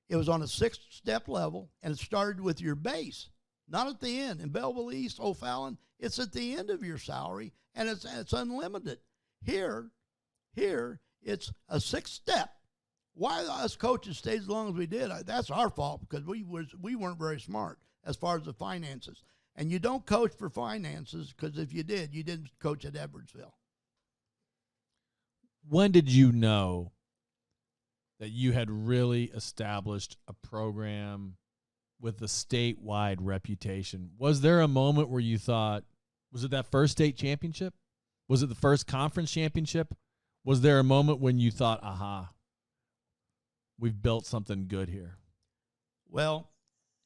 It was on a 6-step level, and it started with your base, not at the end. In Belleville East, O'Fallon, it's at the end of your salary, and it's unlimited. Here, it's a 6-step. Why us coaches stayed as long as we did, that's our fault because we weren't very smart as far as the finances. And you don't coach for finances because if you did, you didn't coach at Edwardsville. When did you know that you had really established a program with a statewide reputation? Was there a moment where you thought, was it that first state championship? Was it the first conference championship? Was there a moment when you thought, aha, we've built something good here? Well,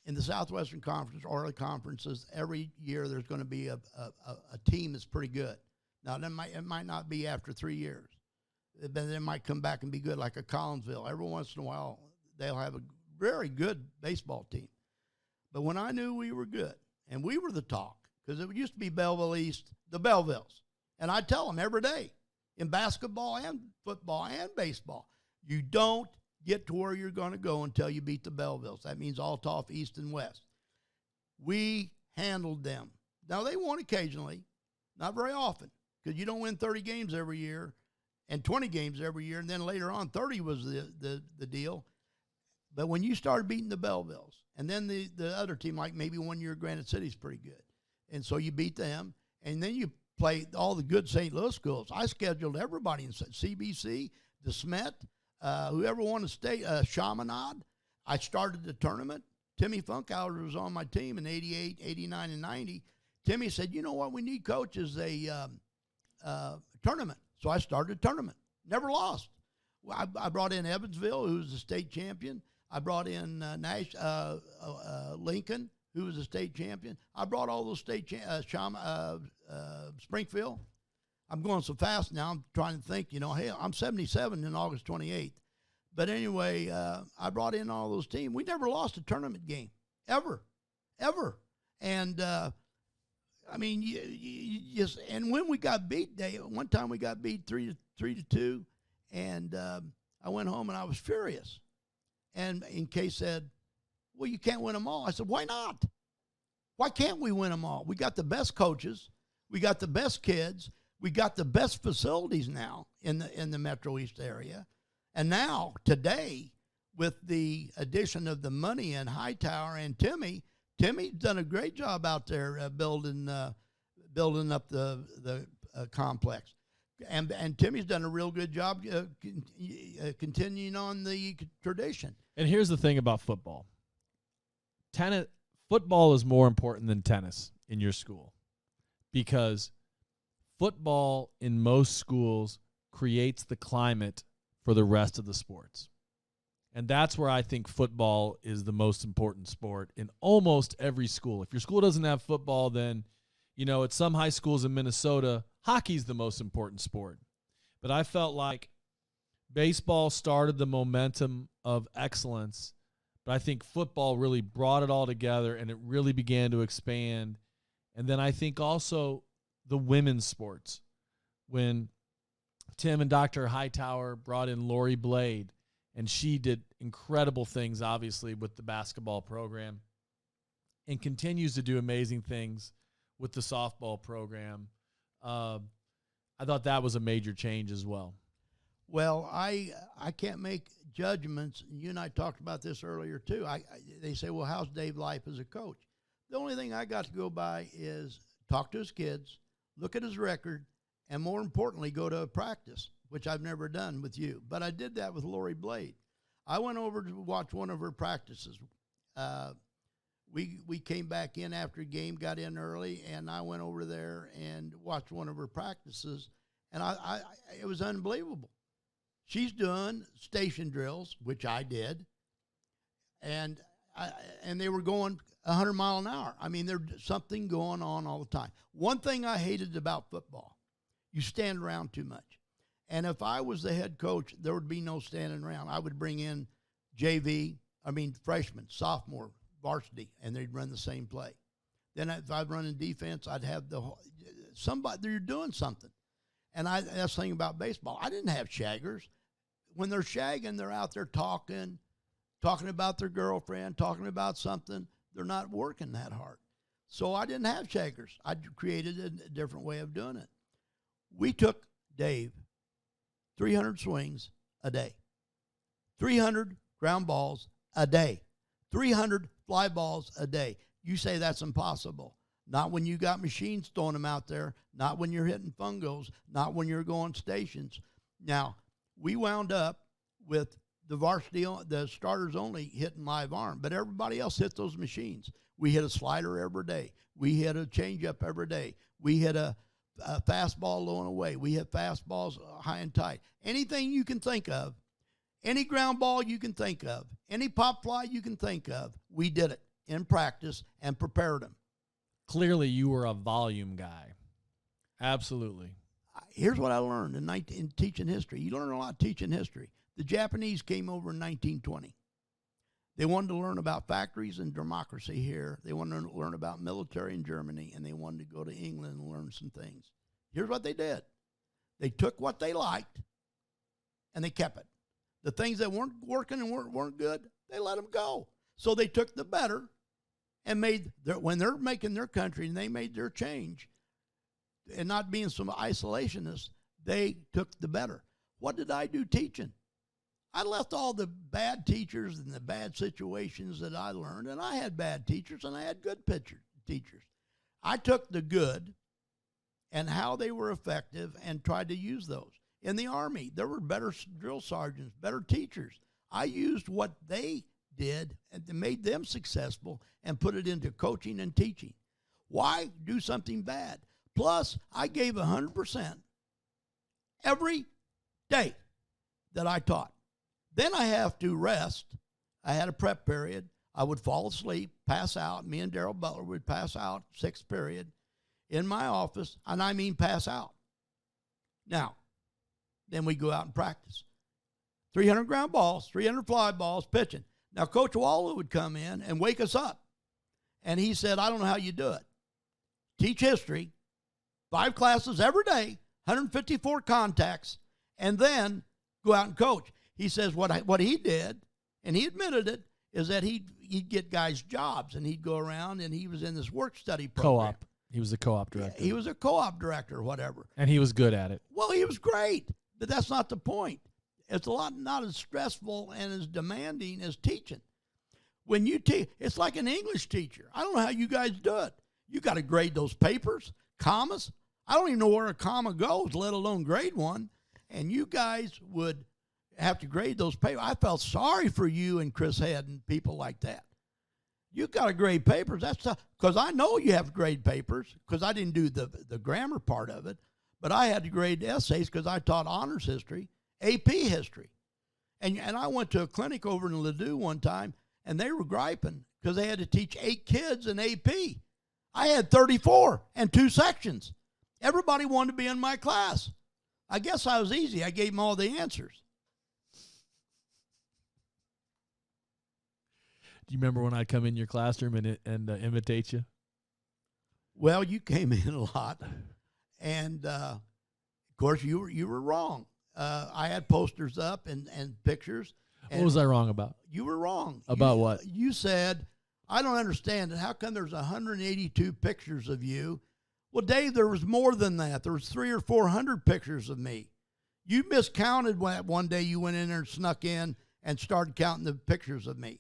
in the Southwestern Conference or the conferences, every year there's going to be a team that's pretty good. Now, it might not be after 3 years. Then they might come back and be good, like a Collinsville. Every once in a while, they'll have a very good baseball team. But when I knew we were good, and we were the talk, because it used to be Belleville East, the Bellevilles. And I tell them every day, in basketball and football and baseball, you don't get to where you're going to go until you beat the Bellevilles. That means Altoff, East, and West. We handled them. Now, they won occasionally, not very often, because you don't win 30 games every year and 20 games every year, and then later on 30 was the deal. But when you started beating the Bellevilles, and then the other team, like maybe 1 year Granite City's pretty good, and so you beat them, and then you play all the good St. Louis schools. I scheduled everybody in CBC, DeSmet, whoever won the state, Chaminade. I started the tournament. Timmy Funkhauser was on my team in 88, 89, and 90. Timmy said, you know what we need, coach, is a tournament. So I started a tournament. Never lost. I brought in Evansville, who was the state champion. I brought in Lincoln, who was a state champion. I brought all those state Springfield. I'm going so fast now, I'm trying to think, hey, I'm 77 in August 28th. But anyway, I brought in all those teams. We never lost a tournament game, ever. And, you just, and when we got beat, one time we got beat 3-2, and I went home and I was furious. And Case said, well, you can't win them all. I said, why not? Why can't we win them all? We got the best coaches. We got the best kids. We got the best facilities now in the Metro East area. And now, today, with the addition of the money in Hightower and Timmy's done a great job out there building up the complex. And Timmy's done a real good job continuing on the tradition. And here's the thing about football. Football is more important than tennis in your school because football in most schools creates the climate for the rest of the sports. And that's where I think football is the most important sport in almost every school. If your school doesn't have football, then, at some high schools in Minnesota, hockey's the most important sport. But I felt like baseball started the momentum of excellence But I think football really brought it all together, and it really began to expand. And then I think also the women's sports, when Tim and Dr. Hightower brought in Lori Blade, and she did incredible things, obviously, with the basketball program, and continues to do amazing things with the softball program. I thought that was a major change as well. Well, I can't make judgments. You and I talked about this earlier too. They say, well, how's Dave life as a coach? The only thing I got to go by is talk to his kids, look at his record, and more importantly, go to a practice, which I've never done with you. But I did that with Lori Blade. I went over to watch one of her practices. We came back in after a game, got in early, and I went over there and watched one of her practices, and it was unbelievable. She's doing station drills, which I did, and they were going 100 mile an hour. I mean, there's something going on all the time. One thing I hated about football, you stand around too much. And if I was the head coach, there would be no standing around. I would bring in freshmen, sophomore, varsity, and they'd run the same play. Then if I'd run in defense, I'd have somebody, they're doing something. And that's the thing about baseball. I didn't have shaggers. When they're shagging, they're out there talking about their girlfriend, talking about something. They're not working that hard. So I didn't have shaggers. I created a different way of doing it. We took Dave 300 swings a day, 300 ground balls a day, 300 fly balls a day. You say that's impossible. Not when you got machines throwing them out there, not when you're hitting fungos, not when you're going stations. Now, we wound up with the varsity, the starters only hitting live arm, but everybody else hit those machines. We hit a slider every day. We hit a changeup every day. We hit a fastball low and away. We hit fastballs high and tight. Anything you can think of, any ground ball you can think of, any pop fly you can think of, we did it in practice and prepared them. Clearly, you were a volume guy. Absolutely. Here's what I learned in teaching history. You learn a lot teaching history. The Japanese came over in 1920. They wanted to learn about factories and democracy here. They wanted to learn about military in Germany, and they wanted to go to England and learn some things. Here's what they did. They took what they liked, and they kept it. The things that weren't working and weren't good, they let them go. So they took the better and when they're making their country and they made their change, and not being some isolationists, they took the better. What did I do teaching? I left all the bad teachers and the bad situations that I learned, and I had bad teachers and I had good teachers. I took the good and how they were effective and tried to use those. In the Army, there were better drill sergeants, better teachers. I used what they did and made them successful and put it into coaching and teaching. Why do something bad? Plus, I gave 100% every day that I taught. Then I have to rest. I had a prep period. I would fall asleep, pass out. Me and Darrell Butler would pass out, sixth period, in my office, and I mean pass out. Now, then we go out and practice. 300 ground balls, 300 fly balls, pitching. Now, Coach Waller would come in and wake us up. And he said, I don't know how you do it. Teach history, 5 classes every day, 154 contacts, and then go out and coach. He says what he did, and he admitted it, is that he'd get guys jobs, and he'd go around, and he was in this work study program. Co-op. He was a co-op director. He was a co-op director or whatever. And he was good at it. Well, he was great, but that's not the point. It's not as stressful and as demanding as teaching. When you teach, it's like an English teacher. I don't know how you guys do it. You got to grade those papers, commas. I don't even know where a comma goes, let alone grade one. And you guys would have to grade those papers. I felt sorry for you and Chris Head and people like that. You got to grade papers. That's tough, because I know you have to grade papers, because I didn't do the grammar part of it, but I had to grade essays because I taught honors history, AP history. And I went to a clinic over in Ladue one time, and they were griping because they had to teach 8 kids in AP. I had 34 and 2 sections. Everybody wanted to be in my class. I guess I was easy. I gave them all the answers. Do you remember when I'd come in your classroom and imitate you? Well, you came in a lot, and of course you were wrong. I had posters up and pictures. And what was I wrong about? You were wrong. About what? You said, I don't understand it. How come there's 182 pictures of you? Well, Dave, there was more than that. There was 300 or 400 pictures of me. You miscounted when one day you went in there and snuck in and started counting the pictures of me.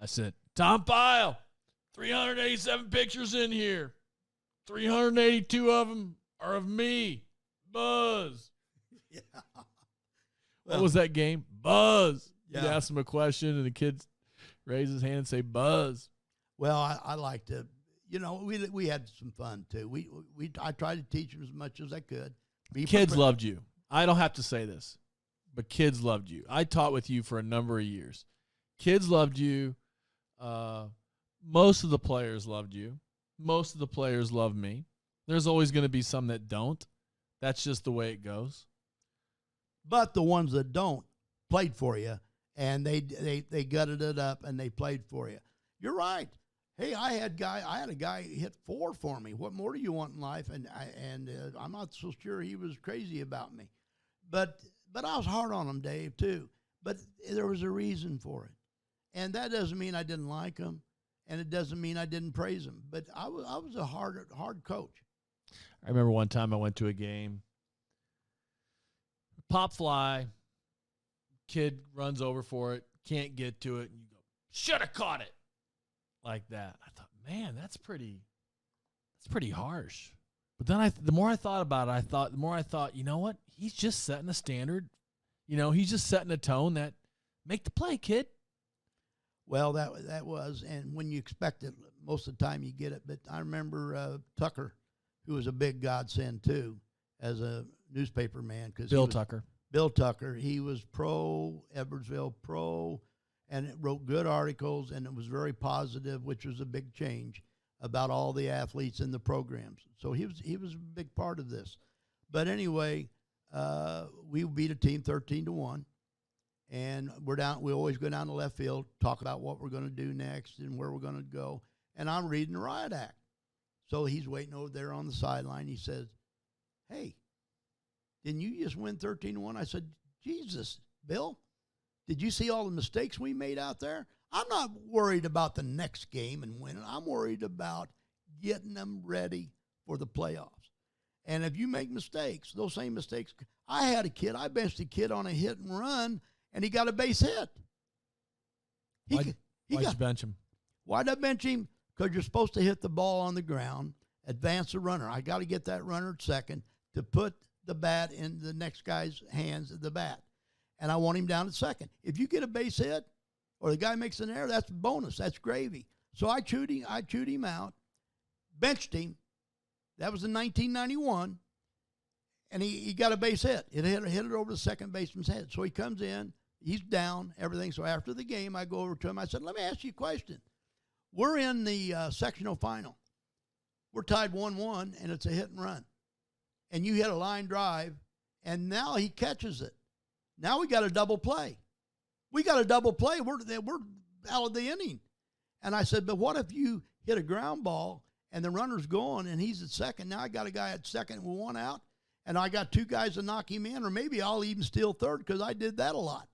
I said, Tom Pyle, 387 pictures in here. 382 of them are of me. Buzz. Yeah. What was that game? Buzz. Yeah. You ask him a question, and the kid raise his hand and say, Buzz. Well, I like to, we had some fun, too. I tried to teach them as much as I could. Kids loved you. I don't have to say this, but kids loved you. I taught with you for a number of years. Kids loved you. Most of the players loved you. Most of the players love me. There's always going to be some that don't. That's just the way it goes. But the ones that don't played for you, and they gutted it up, and they played for you. You're right. Hey, I had a guy hit 4 for me. What more do you want in life? And I'm not so sure he was crazy about me, but I was hard on him, Dave, too. But there was a reason for it, and that doesn't mean I didn't like him, and it doesn't mean I didn't praise him. But I was a hard coach. I remember one time I went to a game. Pop fly, kid runs over for it, can't get to it, and you go, should have caught it. Like that. I thought, man, that's pretty harsh. But then the more I thought about it, the more I thought, you know what? He's just setting a standard. He's just setting a tone that make the play, kid. Well, that was, and when you expect it, most of the time you get it. But I remember Tucker, who was a big godsend too, as a newspaper man. Bill Tucker. Bill Tucker. He was pro Edwardsville, pro, and it wrote good articles, and it was very positive, which was a big change about all the athletes in the programs. So he was a big part of this. But anyway, we beat a team 13-1, and we always go down to left field, talk about what we're going to do next and where we're going to go. And I'm reading the riot act. So he's waiting over there on the sideline. He says, hey, didn't you just win 13-1? I said, Jesus, Bill, did you see all the mistakes we made out there? I'm not worried about the next game and winning. I'm worried about getting them ready for the playoffs. And if you make mistakes, those same mistakes. I benched a kid on a hit and run, and he got a base hit. Why'd you bench him? Why'd I bench him? Because you're supposed to hit the ball on the ground, advance the runner. I got to get that runner at second to put the bat in the next guy's hands at the bat. And I want him down at second. If you get a base hit or the guy makes an error, that's bonus. That's gravy. So I chewed him out, benched him. That was in 1991. And he got a base hit. It hit it over the second baseman's head. So he comes in. He's down, everything. So after the game, I go over to him. I said, let me ask you a question. We're in the sectional final. We're tied 1-1, and it's a hit and run. And you hit a line drive, and now he catches it. Now we got a double play. We're out of the inning. And I said, but what if you hit a ground ball, and the runner's going, and he's at second? Now I got a guy at second with 1 out, and I got 2 guys to knock him in, or maybe I'll even steal third because I did that a lot.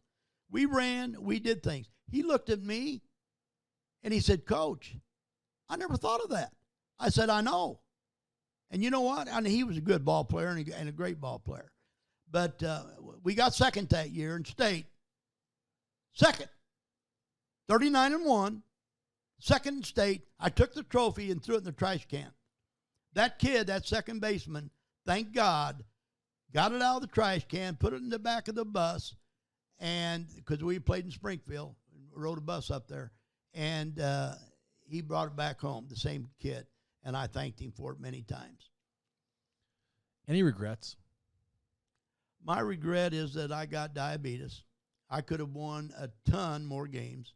We ran, we did things. He looked at me, and he said, Coach, I never thought of that. I said, I know. And you know what? I mean, he was a good ball player and a great ball player. But we got second that year in state. Second. 39-1. Second in state. I took the trophy and threw it in the trash can. That kid, that second baseman, thank God, got it out of the trash can, put it in the back of the bus, and because we played in Springfield, rode a bus up there, and he brought it back home, the same kid, and I thanked him for it many times. Any regrets? My regret is that I got diabetes. I could have won a ton more games.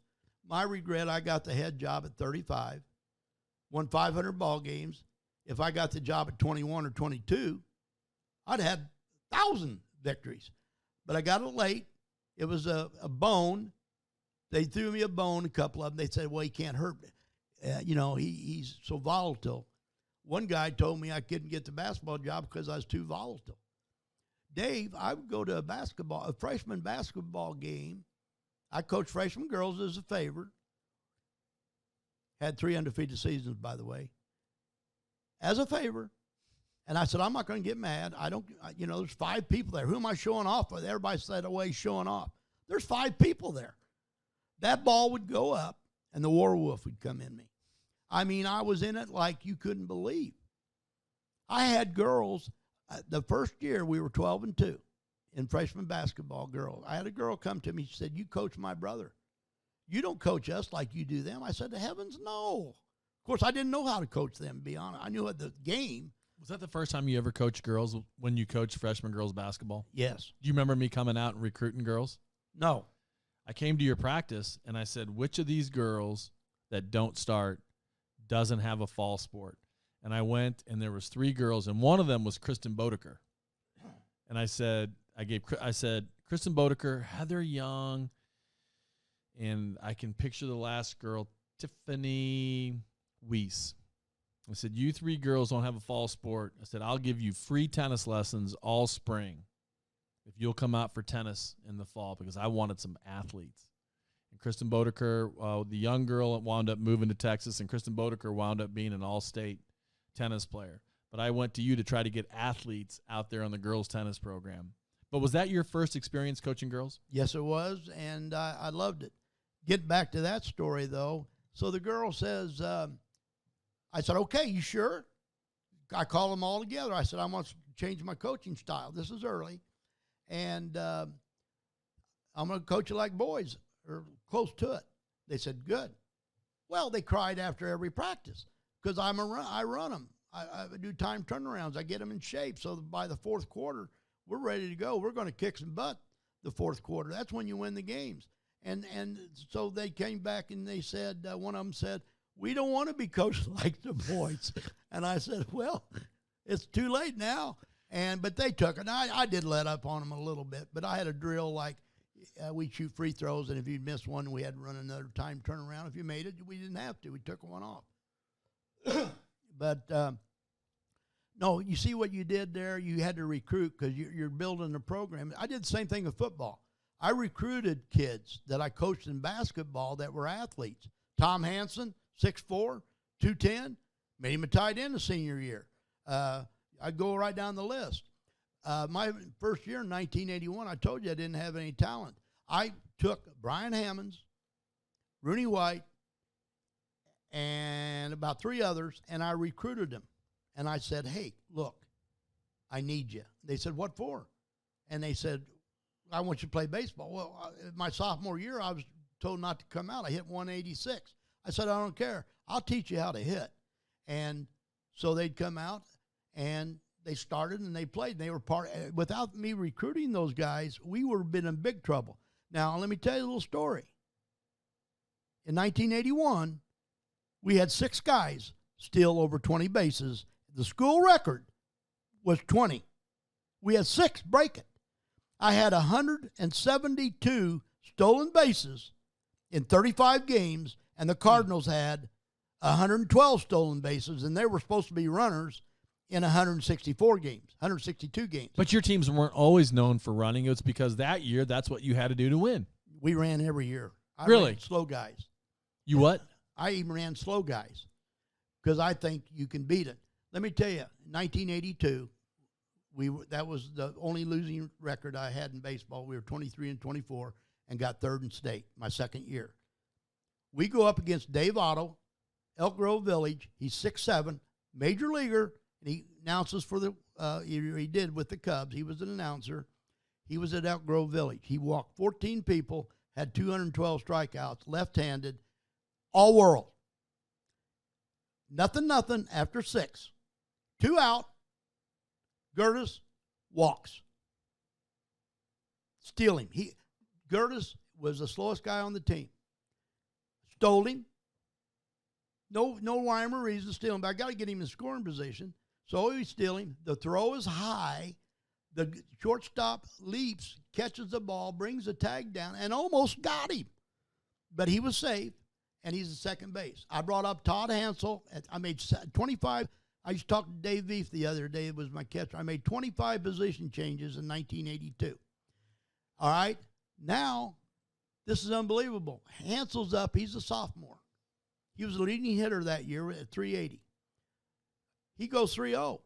My regret, I got the head job at 35, won 500 ball games. If I got the job at 21 or 22, I'd had 1,000 victories. But I got it late. It was a bone they threw me a bone, a couple of them. They said, well, he can't hurt me. He's so volatile. One guy told me I couldn't get the basketball job because I was too volatile. Dave, I would go to a freshman basketball game. I coached freshman girls as a favorite. Had 3 undefeated seasons, by the way. As a favor. And I said, I'm not going to get mad. There's 5 people there. Who am I showing off with? Everybody said, away showing off. There's 5 people there. That ball would go up, and the war wolf would come in me. I mean, I was in it like you couldn't believe. I had girls, the first year we were 12-2 in freshman basketball, girls. I had a girl come to me, she said, you coach my brother. You don't coach us like you do them. I said, to heavens, no. Of course, I didn't know how to coach them, to be honest. I knew the game. Was that the first time you ever coached girls when you coached freshman girls basketball? Yes. Do you remember me coming out and recruiting girls? No. I came to your practice, and I said, which of these girls that don't start doesn't have a fall sport? And I went, and there was 3 girls, and one of them was Kristen Bodeker. And I said, Kristen Bodeker, Heather Young, and I can picture the last girl, Tiffany Weiss. I said, you 3 girls don't have a fall sport. I said, I'll give you free tennis lessons all spring if you'll come out for tennis in the fall, because I wanted some athletes. And Kristen Bodeker, the young girl, wound up moving to Texas, and Kristen Bodeker wound up being an all-state tennis player. But I went to you to try to get athletes out there on the girls' tennis program. But was that your first experience coaching girls? Yes, it was, and I loved it. Get back to that story, though. So the girl says, I said, okay, you sure? I called them all together. I said, I want to change my coaching style. This is early. And I'm going to coach you like boys, or close to it. They said, good. Well, they cried after every practice because I run them. I do time turnarounds. I get them in shape. So by the 4th quarter, we're ready to go. We're going to kick some butt the 4th quarter. That's when you win the games. And so they came back and they said, one of them said, we don't want to be coached like the boys. And I said, well, it's too late now. But they took it. I did let up on them a little bit, but I had a drill like we'd shoot free throws, and if you'd miss one, we had to run another time turnaround. If you made it, we didn't have to. We took one off. But no, you see what you did there? You had to recruit because you're building a program. I did the same thing with football. I recruited kids that I coached in basketball that were athletes. Tom Hansen, 6'4", 210, made him a tight end the senior year. I'd go right down the list. My first year in 1981, I told you I didn't have any talent. I took Brian Hammonds, Rooney White, and about 3 others, and I recruited them. And I said, hey, look, I need you. They said, what for? And they said, I want you to play baseball. Well, my sophomore year, I was told not to come out. I hit 186. I said, I don't care. I'll teach you how to hit. And so they'd come out, and they started, and they played. And they were without me recruiting those guys, we would have been in big trouble. Now, let me tell you a little story. In 1981, we had 6 guys steal over 20 bases. The school record was 20. We had 6 break it. I had 172 stolen bases in 35 games, and the Cardinals had 112 stolen bases, and they were supposed to be runners in 162 games. But your teams weren't always known for running. It was because that year, that's what you had to do to win. We ran every year. I really? ran slow guys. You what? I even ran slow guys because I think you can beat it. Let me tell you, 1982, that was the only losing record I had in baseball. We were 23-24 and got 3rd in state my second year. We go up against Dave Otto, Elk Grove Village. He's 6'7", major leaguer, and he announces for the he did with the Cubs. He was an announcer. He was at Elk Grove Village. He walked 14 people, had 212 strikeouts, left-handed, all world. Nothing after 6. 2 out. Gertis walks. Steal him. Gertis was the slowest guy on the team. Stole him. No rhyme or reason to steal him, but I got to get him in scoring position. So we steal him. The throw is high. The shortstop leaps, catches the ball, brings the tag down, and almost got him. but he was safe, and he's at second base. I brought up Todd Hansel. I made 25. I just talked to Dave Veith the other day. It was my catcher. I made 25 position changes in 1982. All right? Now, this is unbelievable. Hansel's up. He's a sophomore. He was the leading hitter that year at 380. He goes 3-0.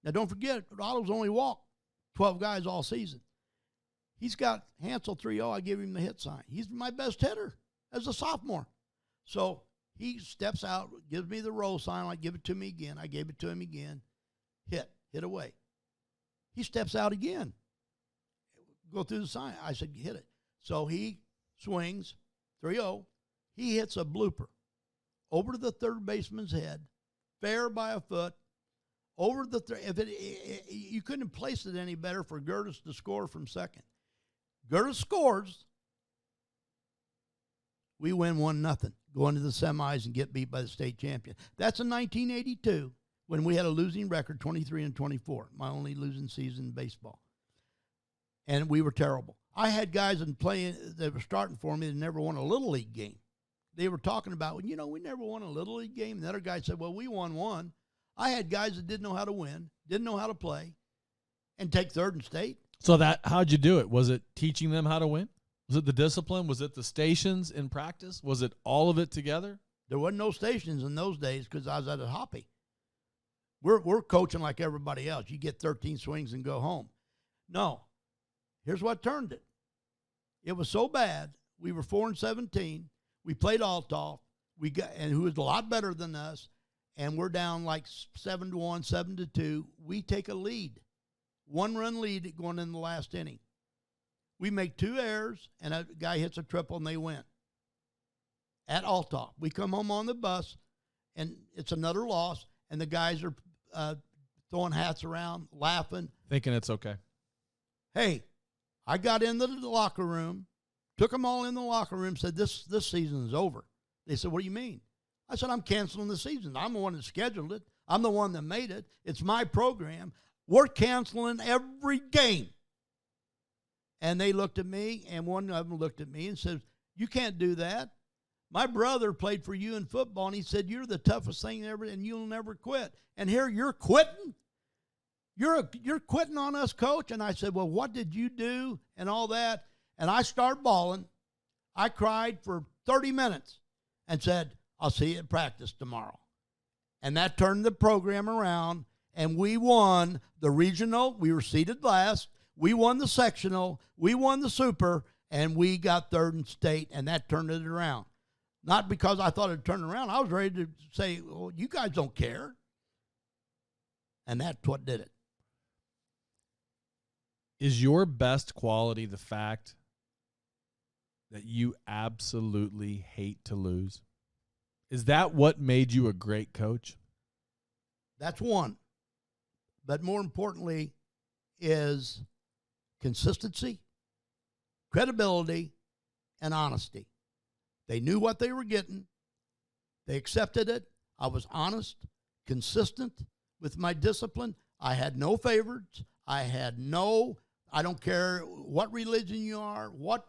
Now, don't forget, Otto's only walked 12 guys all season. He's got Hansel 3-0. I give him the hit sign. He's my best hitter as a sophomore. So he steps out, gives me the roll sign. I give it to me again. I gave it to him again. Hit away. He steps out again. Go through the sign. I said, hit it. So he swings 3-0. He hits a blooper over to the third baseman's head, fair by a foot. Over the you couldn't place it any better for Gertis to score from second. Gertis scores. We win 1-0, go into the semis and get beat by the state champion. That's in 1982 when we had a losing record, 23-24, my only losing season in baseball. And we were terrible. I had guys that were starting for me that never won a Little League game. They were talking about, we never won a Little League game. And the other guy said, well, we won one. I had guys that didn't know how to win, didn't know how to play, and take third in state. So how'd you do it? Was it teaching them how to win? Was it the discipline? Was it the stations in practice? Was it all of it together? There wasn't no stations in those days because I was at a Hoppy. We're coaching like everybody else. You get 13 swings and go home. No. Here's what turned it. It was so bad. We were 4-17. We played Althoff. And who was a lot better than us. And we're down like 7-1, 7-2. We take a lead. 1-run lead going in the last inning. We make 2 errors, and a guy hits a triple, and they win. At Althoff. We come home on the bus, and it's another loss, and the guys are throwing hats around, laughing. Thinking it's okay. Hey, I got into the locker room, took them all in the locker room, said, this season is over. They said, what do you mean? I said, I'm canceling the season. I'm the one that scheduled it. I'm the one that made it. It's my program. We're canceling every game. And they looked at me, and one of them looked at me and said, you can't do that. My brother played for you in football, and he said, you're the toughest thing ever, and you'll never quit. And here you're quitting? You're quitting on us, coach? And I said, well, what did you do and all that? And I started bawling. I cried for 30 minutes and said, I'll see you at practice tomorrow. And that turned the program around, and we won the regional. We were seated last. We won the sectional. We won the super, and we got third in state, and that turned it around. Not because I thought it'd turn around. I was ready to say, well, you guys don't care. And that's what did it. Is your best quality the fact that you absolutely hate to lose? Is that what made you a great coach? That's one. But more importantly is consistency, credibility, and honesty. They knew what they were getting. They accepted it. I was honest, consistent with my discipline. I had no favorites. I don't care what religion you are, what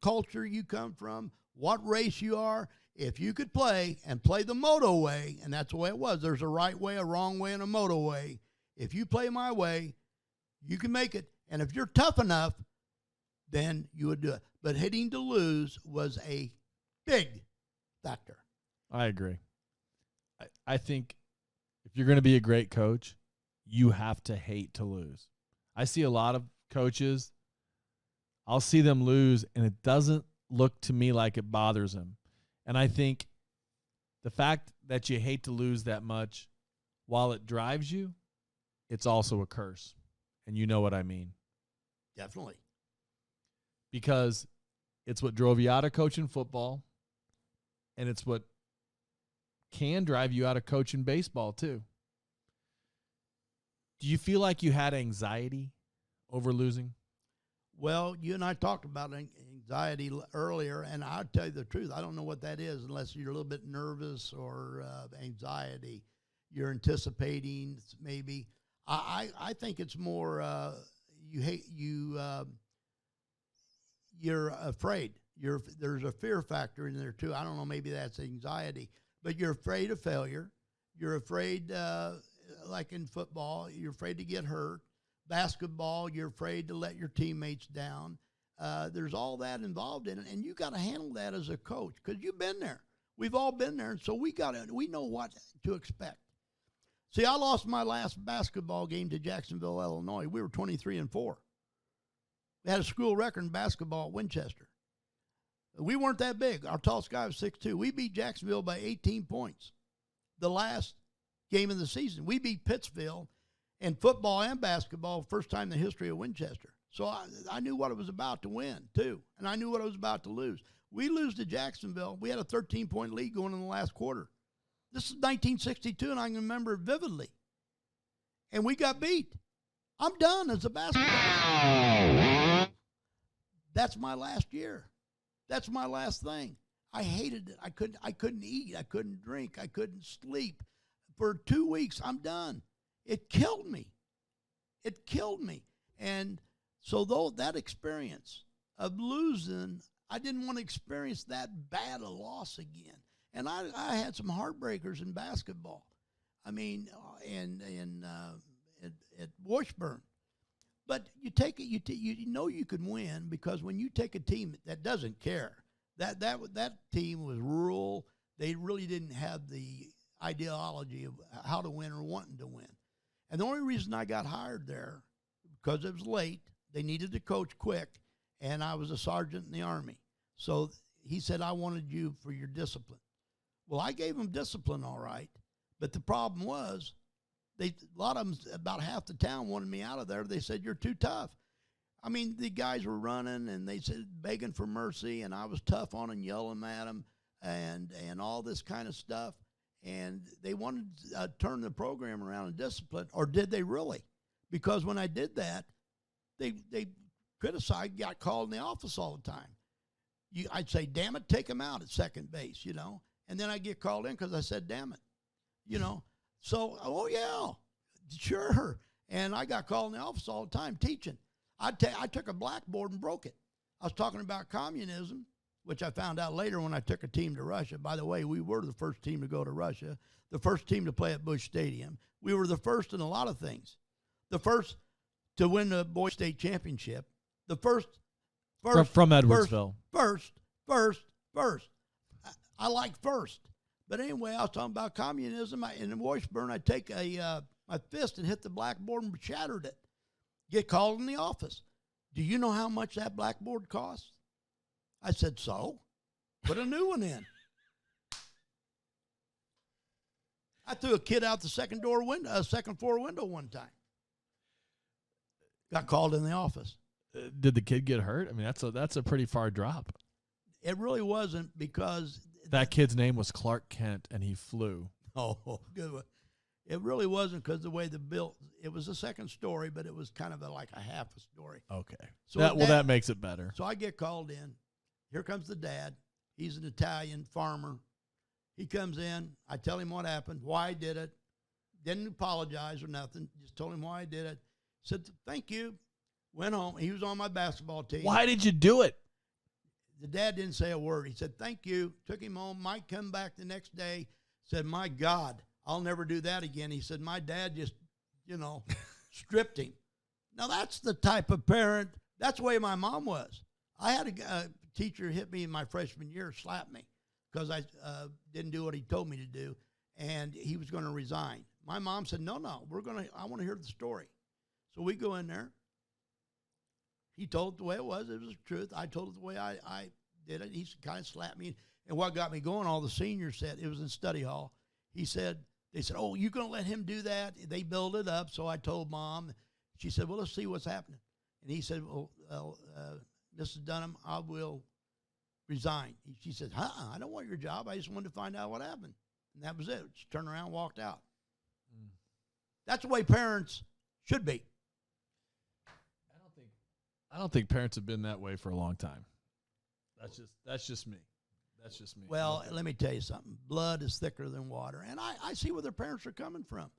culture you come from, what race you are. If you could play and play the moto way, and that's the way it was. There's a right way, a wrong way, and a moto way. If you play my way, you can make it. And if you're tough enough, then you would do it. But hitting to lose was a big factor. I agree. I think if you're going to be a great coach, you have to hate to lose. I see a lot of coaches, I'll see them lose, and it doesn't look to me like it bothers them. And I think the fact that you hate to lose that much, while it drives you, it's also a curse. And you know what I mean. Definitely. Because it's what drove you out of coaching football, and it's what can drive you out of coaching baseball too. Do you feel like you had anxiety over losing? Well, you and I talked about anxiety earlier, and I'll tell you the truth. I don't know what that is unless you're a little bit nervous or anxiety. You're anticipating maybe. I think it's more you're afraid. there's a fear factor in there too. I don't know, maybe that's anxiety, but you're afraid of failure. You're afraid, like in football, you're afraid to get hurt. Basketball, you're afraid to let your teammates down. There's all that involved in it, and you got to handle that as a coach because you've been there. We've all been there, and so we know what to expect. See, I lost my last basketball game to Jacksonville, Illinois. We were 23-4. We had a school record in basketball at Winchester. We weren't that big. Our tallest guy was 6'2". We beat Jacksonville by 18 points. The last game of the season. We beat Pittsville in football and basketball, first time in the history of Winchester. So I knew what it was about to win, too, and I knew what I was about to lose. We lose to Jacksonville. We had a 13-point lead going in the last quarter. This is 1962, and I can remember it vividly. And we got beat. I'm done as a basketball. That's my last year. That's my last thing. I hated it. I couldn't eat. I couldn't drink. I couldn't sleep. For 2 weeks, I'm done. It killed me. It killed me. And so that experience of losing, I didn't want to experience that bad a loss again. And I had some heartbreakers in basketball. I mean, at Washburn. But you take it. You know you can win because when you take a team that doesn't care, that team was rural. They really didn't have the ideology of how to win or wanting to win. And the only reason I got hired there, because it was late, they needed to coach quick, and I was a sergeant in the Army. So he said, I wanted you for your discipline. Well, I gave them discipline, all right, but the problem was a lot of them, about half the town wanted me out of there. They said, you're too tough. I mean, the guys were running, and they said, begging for mercy, and I was tough on them, yelling at them, and all this kind of stuff. And they wanted to turn the program around and discipline, or did they really? Because when I did that, they criticized, got called in the office all the time. I'd say, damn it, take him out at second base, you know. And then I'd get called in because I said, damn it, you know. So, oh, yeah, sure. And I got called in the office all the time teaching. I took a blackboard and broke it. I was talking about communism, which I found out later when I took a team to Russia. By the way, we were the first team to go to Russia, the first team to play at Busch Stadium. We were the first in a lot of things. The first to win the boys state championship. The first from Edwardsville. First. I like first. But anyway, I was talking about communism. In Washburn, I'd take my fist and hit the blackboard and shattered it. Get called in the office. Do you know how much that blackboard costs? I said, so? Put a new one in. I threw a kid out the second floor window one time. Got called in the office. Did the kid get hurt? I mean, that's a pretty far drop. It really wasn't because that kid's name was Clark Kent, and he flew. Oh, good one. It really wasn't because the way it was a second story, but it was kind of like a half a story. Okay. So that makes it better. So I get called in. Here comes the dad. He's an Italian farmer. He comes in. I tell him what happened, why I did it. Didn't apologize or nothing. Just told him why I did it. Said, thank you. Went home. He was on my basketball team. Why did you do it? The dad didn't say a word. He said, thank you. Took him home. Mike come back the next day. Said, my God, I'll never do that again. He said, my dad just, stripped him. Now, that's the type of parent. That's the way my mom was. I had a teacher hit me in my freshman year, slapped me because I didn't do what he told me to do, and he was going to resign. My mom said, no, I want to hear the story. So we go in there. He told it the way it was. It was the truth. I told it the way I did it. He kind of slapped me. And what got me going, all the seniors said, it was in study hall. They said, oh, you're going to let him do that? They built it up. So I told Mom. She said, well, let's see what's happening. And he said, well, Mrs. Dunham, I will resign. She said, I don't want your job. I just wanted to find out what happened. And that was it. She turned around, walked out. That's the way parents should be. I don't think parents have been that way for a long time. That's just me. That's just me. Well, let me tell you something. Blood is thicker than water. And I see where their parents are coming from.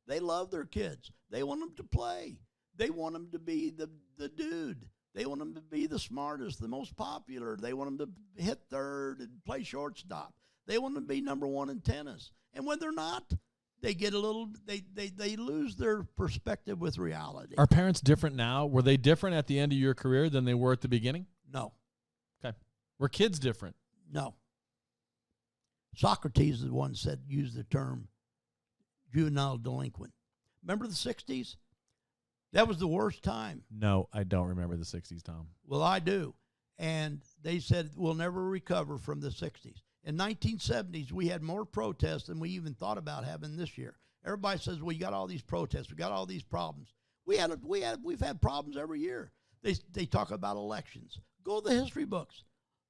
They love their kids. They want them to play. They want them to be the dude. They want them to be the smartest, the most popular. They want them to hit third and play shortstop. They want them to be number one in tennis. And when they're not, they get a little, they lose their perspective with reality. Are parents different now? Were they different at the end of your career than they were at the beginning? No. Okay. Were kids different? No. Socrates is the one said, use the term juvenile delinquent. Remember the 60s? That was the worst time. No, I don't remember the 60s, Tom. Well, I do. And they said we'll never recover from the 60s. In 1970s, we had more protests than we even thought about having this year. Everybody says, well, you got all these protests. We got all these problems. We've had problems every year. They talk about elections. Go to the history books.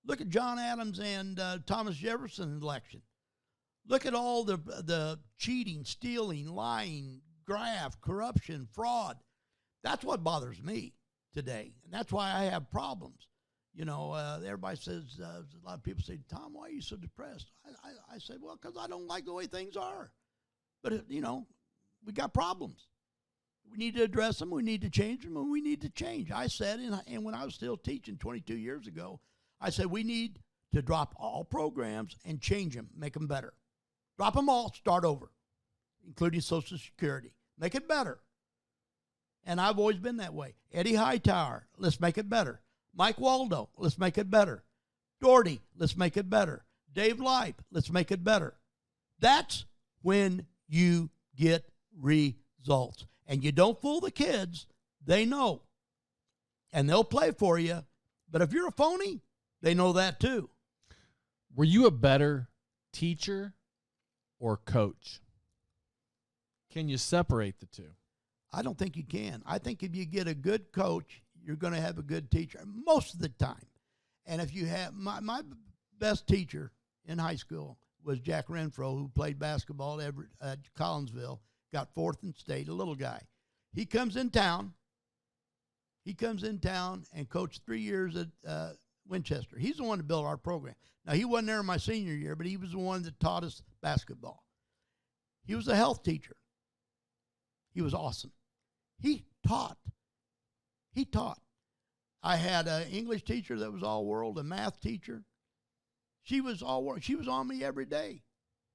Look at John Adams and Thomas Jefferson's election. Look at all the cheating, stealing, lying, graft, corruption, fraud. That's what bothers me today, and that's why I have problems. You know, everybody says, a lot of people say, Tom, why are you so depressed? I say, well, because I don't like the way things are. But, you know, we got problems. We need to address them, we need to change them, and we need to change. I said, and when I was still teaching 22 years ago, I said, we need to drop all programs and change them, make them better. Drop them all, start over, including Social Security. Make it better. And I've always been that way. Eddie Hightower, let's make it better. Mike Waldo, let's make it better. Doherty, let's make it better. Dave Lipe, let's make it better. That's when you get results. And you don't fool the kids. They know. And they'll play for you. But if you're a phony, they know that too. Were you a better teacher or coach? Can you separate the two? I don't think you can. I think if you get a good coach, you're going to have a good teacher most of the time. And if you have, my best teacher in high school was Jack Renfro, who played basketball at Collinsville, got fourth in state, a little guy. He comes in town and coached 3 years at Winchester. He's the one that built our program. Now, he wasn't there my senior year, but he was the one that taught us basketball. He was a health teacher. He was awesome. He taught. I had an English teacher that was all world, a math teacher. She was all world. She was on me every day.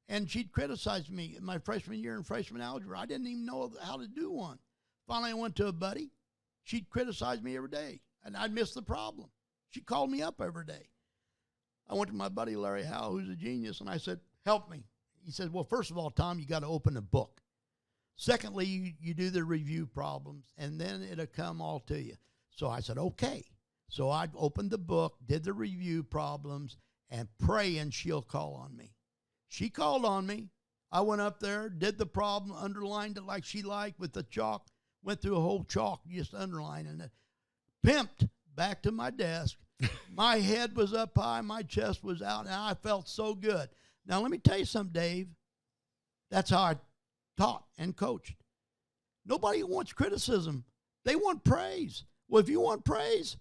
And she'd criticize me in my freshman year in freshman algebra. I didn't even know how to do one. Finally, I went to a buddy. She'd criticize me every day, and I'd miss the problem. She called me up every day. I went to my buddy Larry Howe, who's a genius, and I said, help me. He said, well, first of all, Tom, you got to open a book. Secondly, you do the review problems, and then it'll come all to you. So I said, okay. So I opened the book, did the review problems, and pray, and she'll call on me. She called on me. I went up there, did the problem, underlined it like she liked with the chalk, went through a whole chalk, just underlining it. Pimped back to my desk. My head was up high, my chest was out, and I felt so good. Now, let me tell you something, Dave. That's how I taught and coached. Nobody wants criticism. They want praise. Well, if you want praise,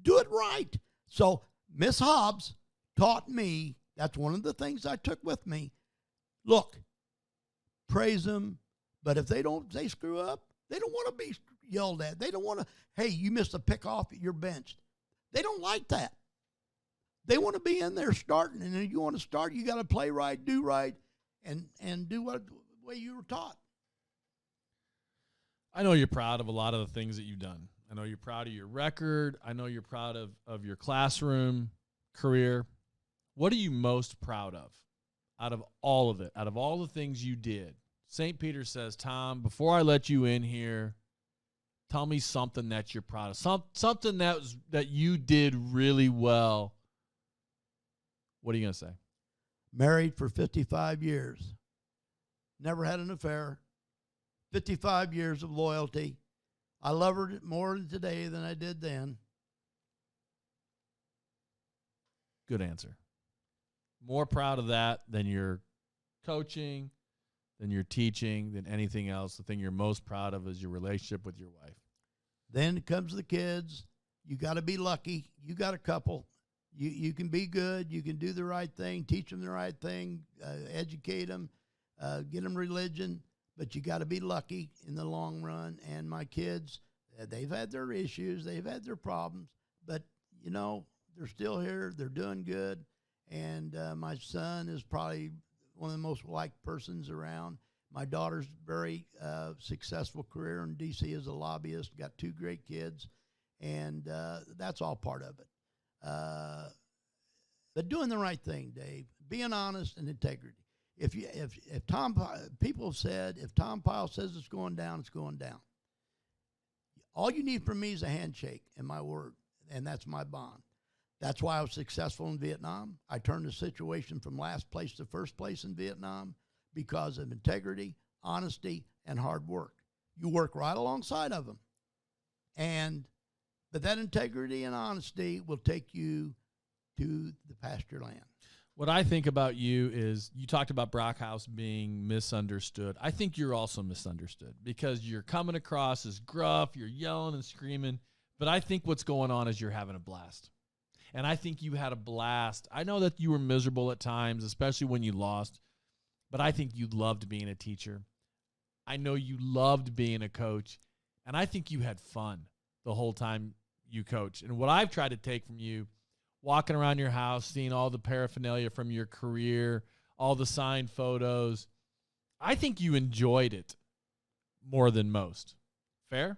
do it right. So Miss Hobbs taught me, that's one of the things I took with me. Look, praise them, but if they screw up, they don't want to be yelled at. They don't want to, hey, you missed a pick off, you're benched. They don't like that. They want to be in there starting, and if you want to start, you got to play right, do right, and do what the way you were taught. I know you're proud of a lot of the things that you've done. I know you're proud of your record. I know you're proud of your classroom career. What are you most proud of out of all of it, out of all the things you did? St. Peter says, Tom, before I let you in here, tell me something that you're proud of, something that you did really well. What are you going to say? Married for 55 years. Never had an affair. 55 years of loyalty. I love her more today than I did then. Good answer. More proud of that than your coaching, than your teaching, than anything else. The thing you're most proud of is your relationship with your wife. Then comes the kids. You got to be lucky. You got a couple. You can be good. You can do the right thing, teach them the right thing, educate them, get them religion. But you got to be lucky in the long run. And my kids, They've had their issues. They've had their problems. But, you know, they're still here. They're doing good. And my son is probably one of the most liked persons around. My daughter's very successful career in D.C. as a lobbyist, got 2 great kids, and that's all part of it. But doing the right thing, Dave, being honest and integrity. People have said, if Tom Pyle says it's going down, it's going down. All you need from me is a handshake and my word, and that's my bond. That's why I was successful in Vietnam. I turned the situation from last place to first place in Vietnam because of integrity, honesty, and hard work. You work right alongside of them. But that integrity and honesty will take you to the pasture land. What I think about you is you talked about Brockhouse being misunderstood. I think you're also misunderstood because you're coming across as gruff, you're yelling and screaming, but I think what's going on is you're having a blast. And I think you had a blast. I know that you were miserable at times, especially when you lost, but I think you loved being a teacher. I know you loved being a coach, and I think you had fun the whole time you coach. And what I've tried to take from you, walking around your house, seeing all the paraphernalia from your career, all the signed photos, I think you enjoyed it more than most. Fair?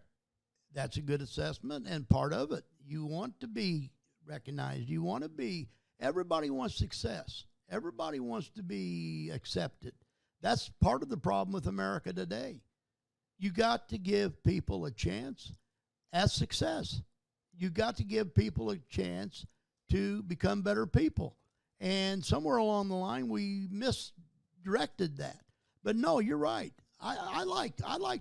That's a good assessment, and part of it. You want to be recognized. You want to be, everybody wants success. Everybody wants to be accepted. That's part of the problem with America today. You got to give people a chance at success. You got to give people a chance to become better people. And somewhere along the line, we misdirected that. But no, you're right. I like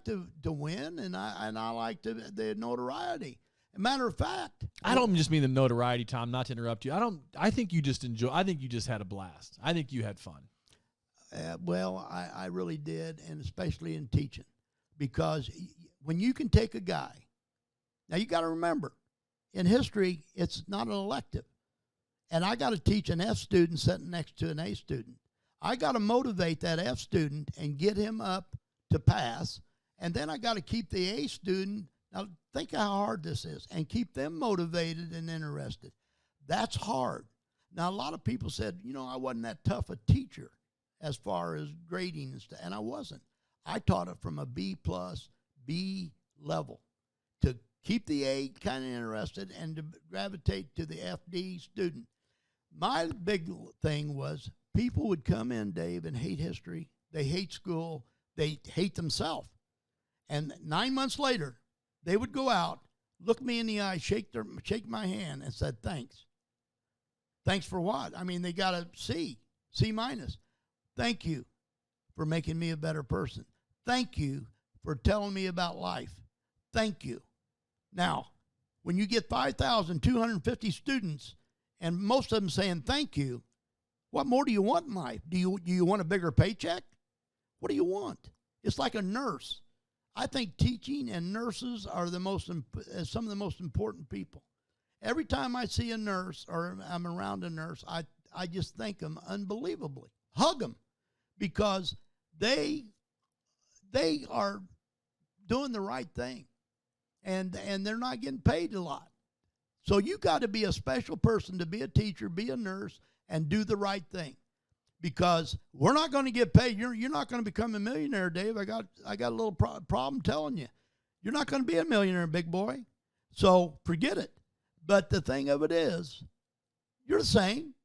to win, and I like the notoriety. As a matter of fact, I don't just mean the notoriety, Tom, not to interrupt you. I think you just had a blast. I think you had fun. Well, I really did, and especially in teaching, because when you can take a guy, now you got to remember, in history, it's not an elective. And I got to teach an F student sitting next to an A student. I got to motivate that F student and get him up to pass. And then I got to keep the A student, now think how hard this is, and keep them motivated and interested. That's hard. Now, a lot of people said, I wasn't that tough a teacher as far as grading and stuff, and I wasn't. I taught it from a B+, B level to keep the A kind of interested and to gravitate to the FD student. My big thing was people would come in, Dave, and hate history. They hate school. They hate themselves. And 9 months later, they would go out, look me in the eye, shake my hand, and said, thanks. Thanks for what? I mean, they got a C minus. Thank you for making me a better person. Thank you for telling me about life. Thank you. Now, when you get 5,250 students and most of them saying thank you, what more do you want in life? Do you want a bigger paycheck? What do you want? It's like a nurse. I think teaching and nurses are some of the most important people. Every time I see a nurse or I'm around a nurse, I just thank them unbelievably. Hug them because they are doing the right thing. And they're not getting paid a lot. So you got to be a special person to be a teacher, be a nurse, and do the right thing. Because we're not going to get paid. You're not going to become a millionaire, Dave. I got a little problem telling you. You're not going to be a millionaire, big boy. So forget it. But the thing of it is, you're the same.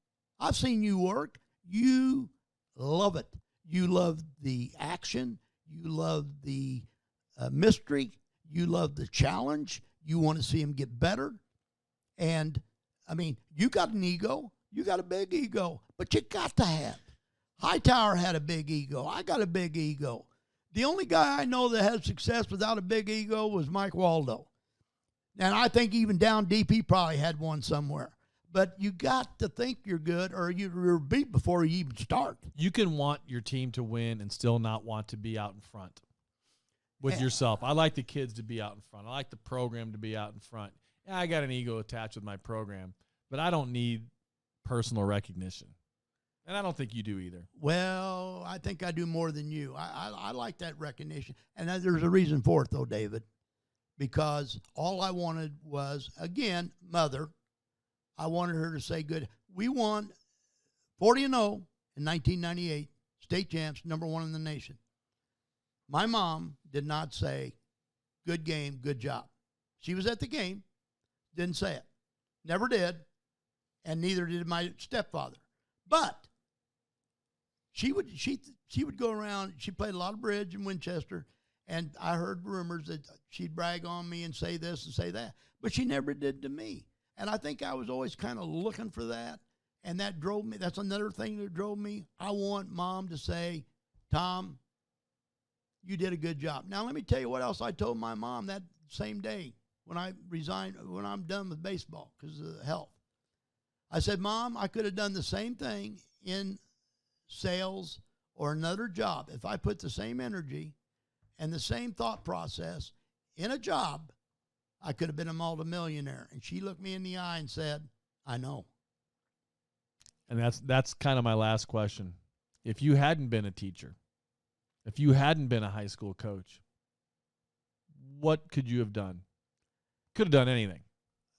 I've seen you work. You love it. You love the action. You love the mystery. You love the challenge. You want to see him get better. And, I mean, you got an ego. You got a big ego. But you got to have. Hightower had a big ego. I got a big ego. The only guy I know that had success without a big ego was Mike Waldo. And I think even down deep, he probably had one somewhere. But you got to think you're good or you're beat before you even start. You can want your team to win and still not want to be out in front with yourself. I like the kids to be out in front. I like the program to be out in front. Yeah, I got an ego attached with my program, but I don't need personal recognition. And I don't think you do either. Well, I think I do more than you. I like that recognition. And there's a reason for it, though, David. because all I wanted was, again, mother, I wanted her to say good. We won 40-0 in 1998, state champs, number 1 in the nation. My mom did not say, good game, good job. She was at the game, didn't say it. Never did, and neither did my stepfather. But she would go around. She played a lot of bridge in Winchester, and I heard rumors that she'd brag on me and say this and say that. But she never did to me. And I think I was always kind of looking for that, and that drove me. That's another thing that drove me. I want Mom to say, Tom, you did a good job. Now, let me tell you what else I told my mom that same day when I resigned, when I'm done with baseball because of health. I said, Mom, I could have done the same thing in sales or another job. If I put the same energy and the same thought process in a job, I could have been a multimillionaire. And she looked me in the eye and said, I know. And that's kind of my last question. If you hadn't been a teacher, if you hadn't been a high school coach, what could you have done? Could have done anything.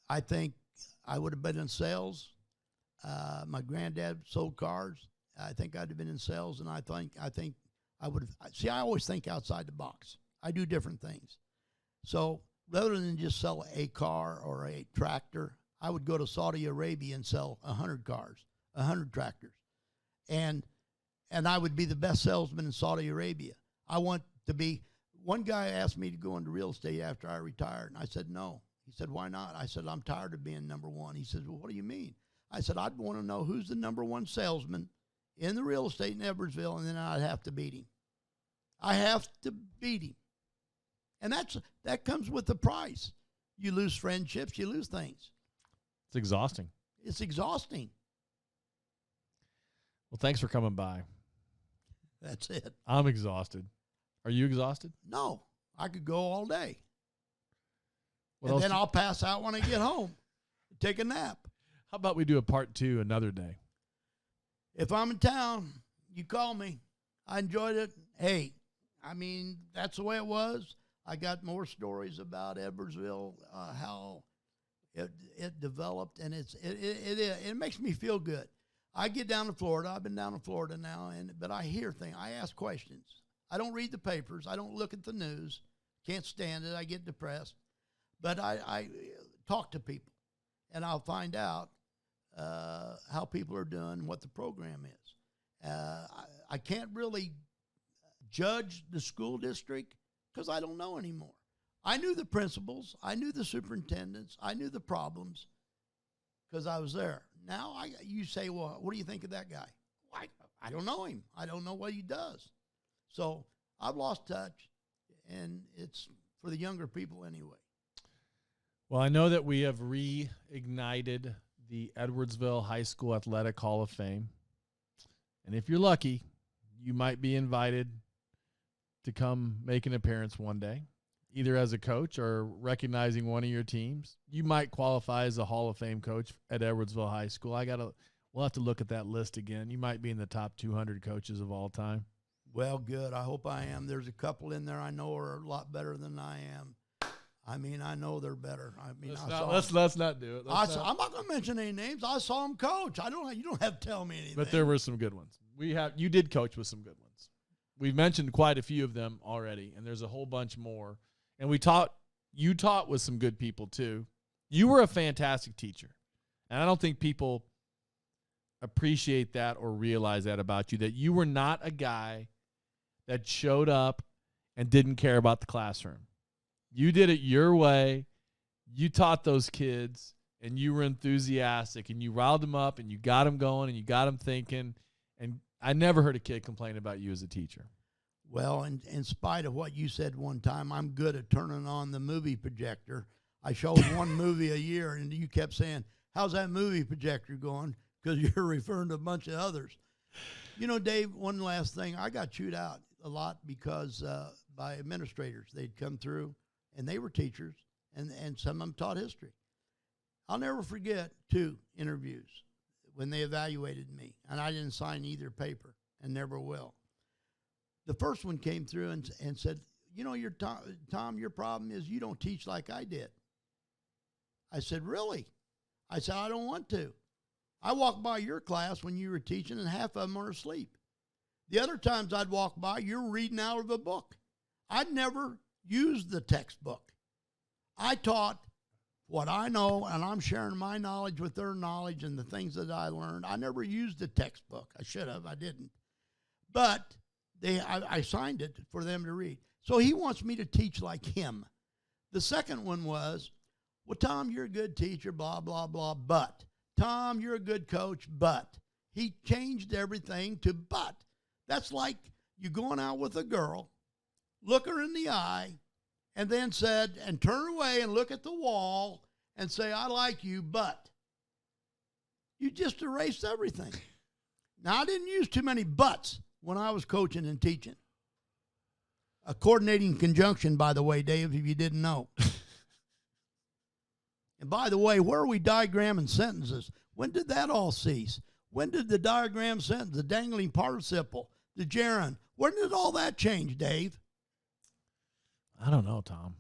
I think I would have been in sales. My granddad sold cars. I think I'd have been in sales, and I think I would have. See, I always think outside the box. I do different things. So rather than just sell a car or a tractor, I would go to Saudi Arabia and sell 100 cars, 100 tractors, and I would be the best salesman in Saudi Arabia. I want to be. One guy asked me to go into real estate after I retired, and I said no. He said, why not? I said, I'm tired of being number one. He said, well, what do you mean? I said, I'd want to know who's the number one salesman in the real estate in Edwardsville, and then I'd have to beat him. I have to beat him. And that comes with the price. You lose friendships, you lose things. It's exhausting. It's exhausting. Well, thanks for coming by. That's it. I'm exhausted. Are you exhausted? No, I could go all day. What and then I'll pass out when I get home. Take a nap. How about we do a part 2 another day? If I'm in town, you call me. I enjoyed it. Hey, I mean, that's the way it was. I got more stories about Edwardsville, how it developed, and it makes me feel good. I get down to Florida. I've been down to Florida now, but I hear things. I ask questions. I don't read the papers. I don't look at the news. Can't stand it. I get depressed. But I talk to people, and I'll find out how people are doing, what the program is. I can't really judge the school district because I don't know anymore. I knew the principals. I knew the superintendents. I knew the problems because I was there. Now you say, well, what do you think of that guy? I don't know him. I don't know what he does. So I've lost touch, and it's for the younger people anyway. Well, I know that we have reignited the Edwardsville High School Athletic Hall of Fame. And if you're lucky, you might be invited to come make an appearance one day, either as a coach or recognizing one of your teams. You might qualify as a Hall of Fame coach at Edwardsville High School. We'll have to look at that list again. You might be in the top 200 coaches of all time. Well, good. I hope I am. There's a couple in there I know are a lot better than I am. I mean, I know they're better. I mean, let's not do it. I'm not going to mention any names. I saw them coach. You don't have to tell me anything. But there were some good ones. You did coach with some good ones. We've mentioned quite a few of them already, and there's a whole bunch more. And you taught with some good people too. You were a fantastic teacher. And I don't think people appreciate that or realize that about you, that you were not a guy that showed up and didn't care about the classroom. You did it your way. You taught those kids, and you were enthusiastic, and you riled them up, and you got them going, and you got them thinking. And I never heard a kid complain about you as a teacher. Well, in spite of what you said one time, I'm good at turning on the movie projector. I showed one movie a year, and you kept saying, how's that movie projector going? Because you're referring to a bunch of others. You know, Dave, one last thing. I got chewed out a lot because by administrators. They'd come through, and they were teachers, and some of them taught history. I'll never forget 2 interviews when they evaluated me, and I didn't sign either paper and never will. The first one came through and said, you know, Tom, your problem is you don't teach like I did. I said, really? I said, I don't want to. I walked by your class when you were teaching, and half of them are asleep. The other times I'd walk by, you're reading out of a book. I'd never used the textbook. I taught what I know, and I'm sharing my knowledge with their knowledge and the things that I learned. I never used the textbook. I should have. I didn't. But I signed it for them to read. So he wants me to teach like him. The second one was, well, Tom, you're a good teacher, blah, blah, blah, but. Tom, you're a good coach, but. He changed everything to but. That's like you going out with a girl, look her in the eye, and then said, and turn away and look at the wall and say, I like you, but. You just erased everything. Now, I didn't use too many buts when I was coaching and teaching. A coordinating conjunction, by the way, Dave, if you didn't know. And by the way, where are we diagramming sentences? When did that all cease? When did the diagram sentence, the dangling participle, the gerund, when did all that change, Dave? I don't know, Tom.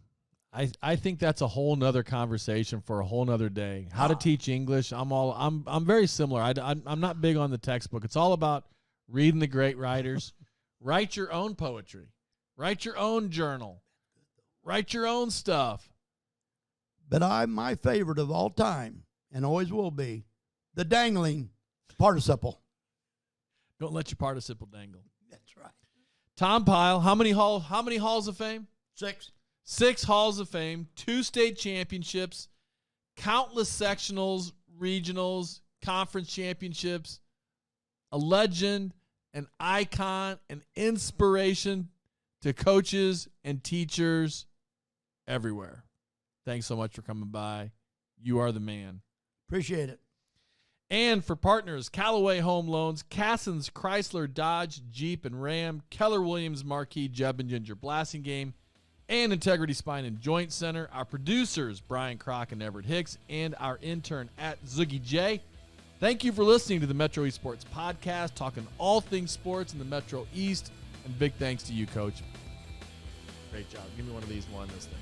I think that's a whole nother conversation for a whole nother day. How to teach English. I'm very similar. I'm not big on the textbook. It's all about reading the great writers. Write your own poetry. Write your own journal. Write your own stuff. But my favorite of all time, and always will be, the dangling participle. Don't let your participle dangle. That's right. Tom Pyle, how many halls of fame? 6. 6 halls of fame, 2 state championships, countless sectionals, regionals, conference championships, a legend, an icon, an inspiration to coaches and teachers everywhere. Thanks so much for coming by. You are the man. Appreciate it. And for partners, Callaway Home Loans, Cassens Chrysler, Dodge, Jeep, and Ram, Keller Williams, Marquis, Jeb and Ginger Blasingame, and Integrity Spine and Joint Center, our producers, Brian Kroc and Everett Hicks, and our intern at Zoogie J. Thank you for listening to the Metro East Sports Podcast, talking all things sports in the Metro East. And big thanks to you, Coach. Great job. Give me one of these, one this thing.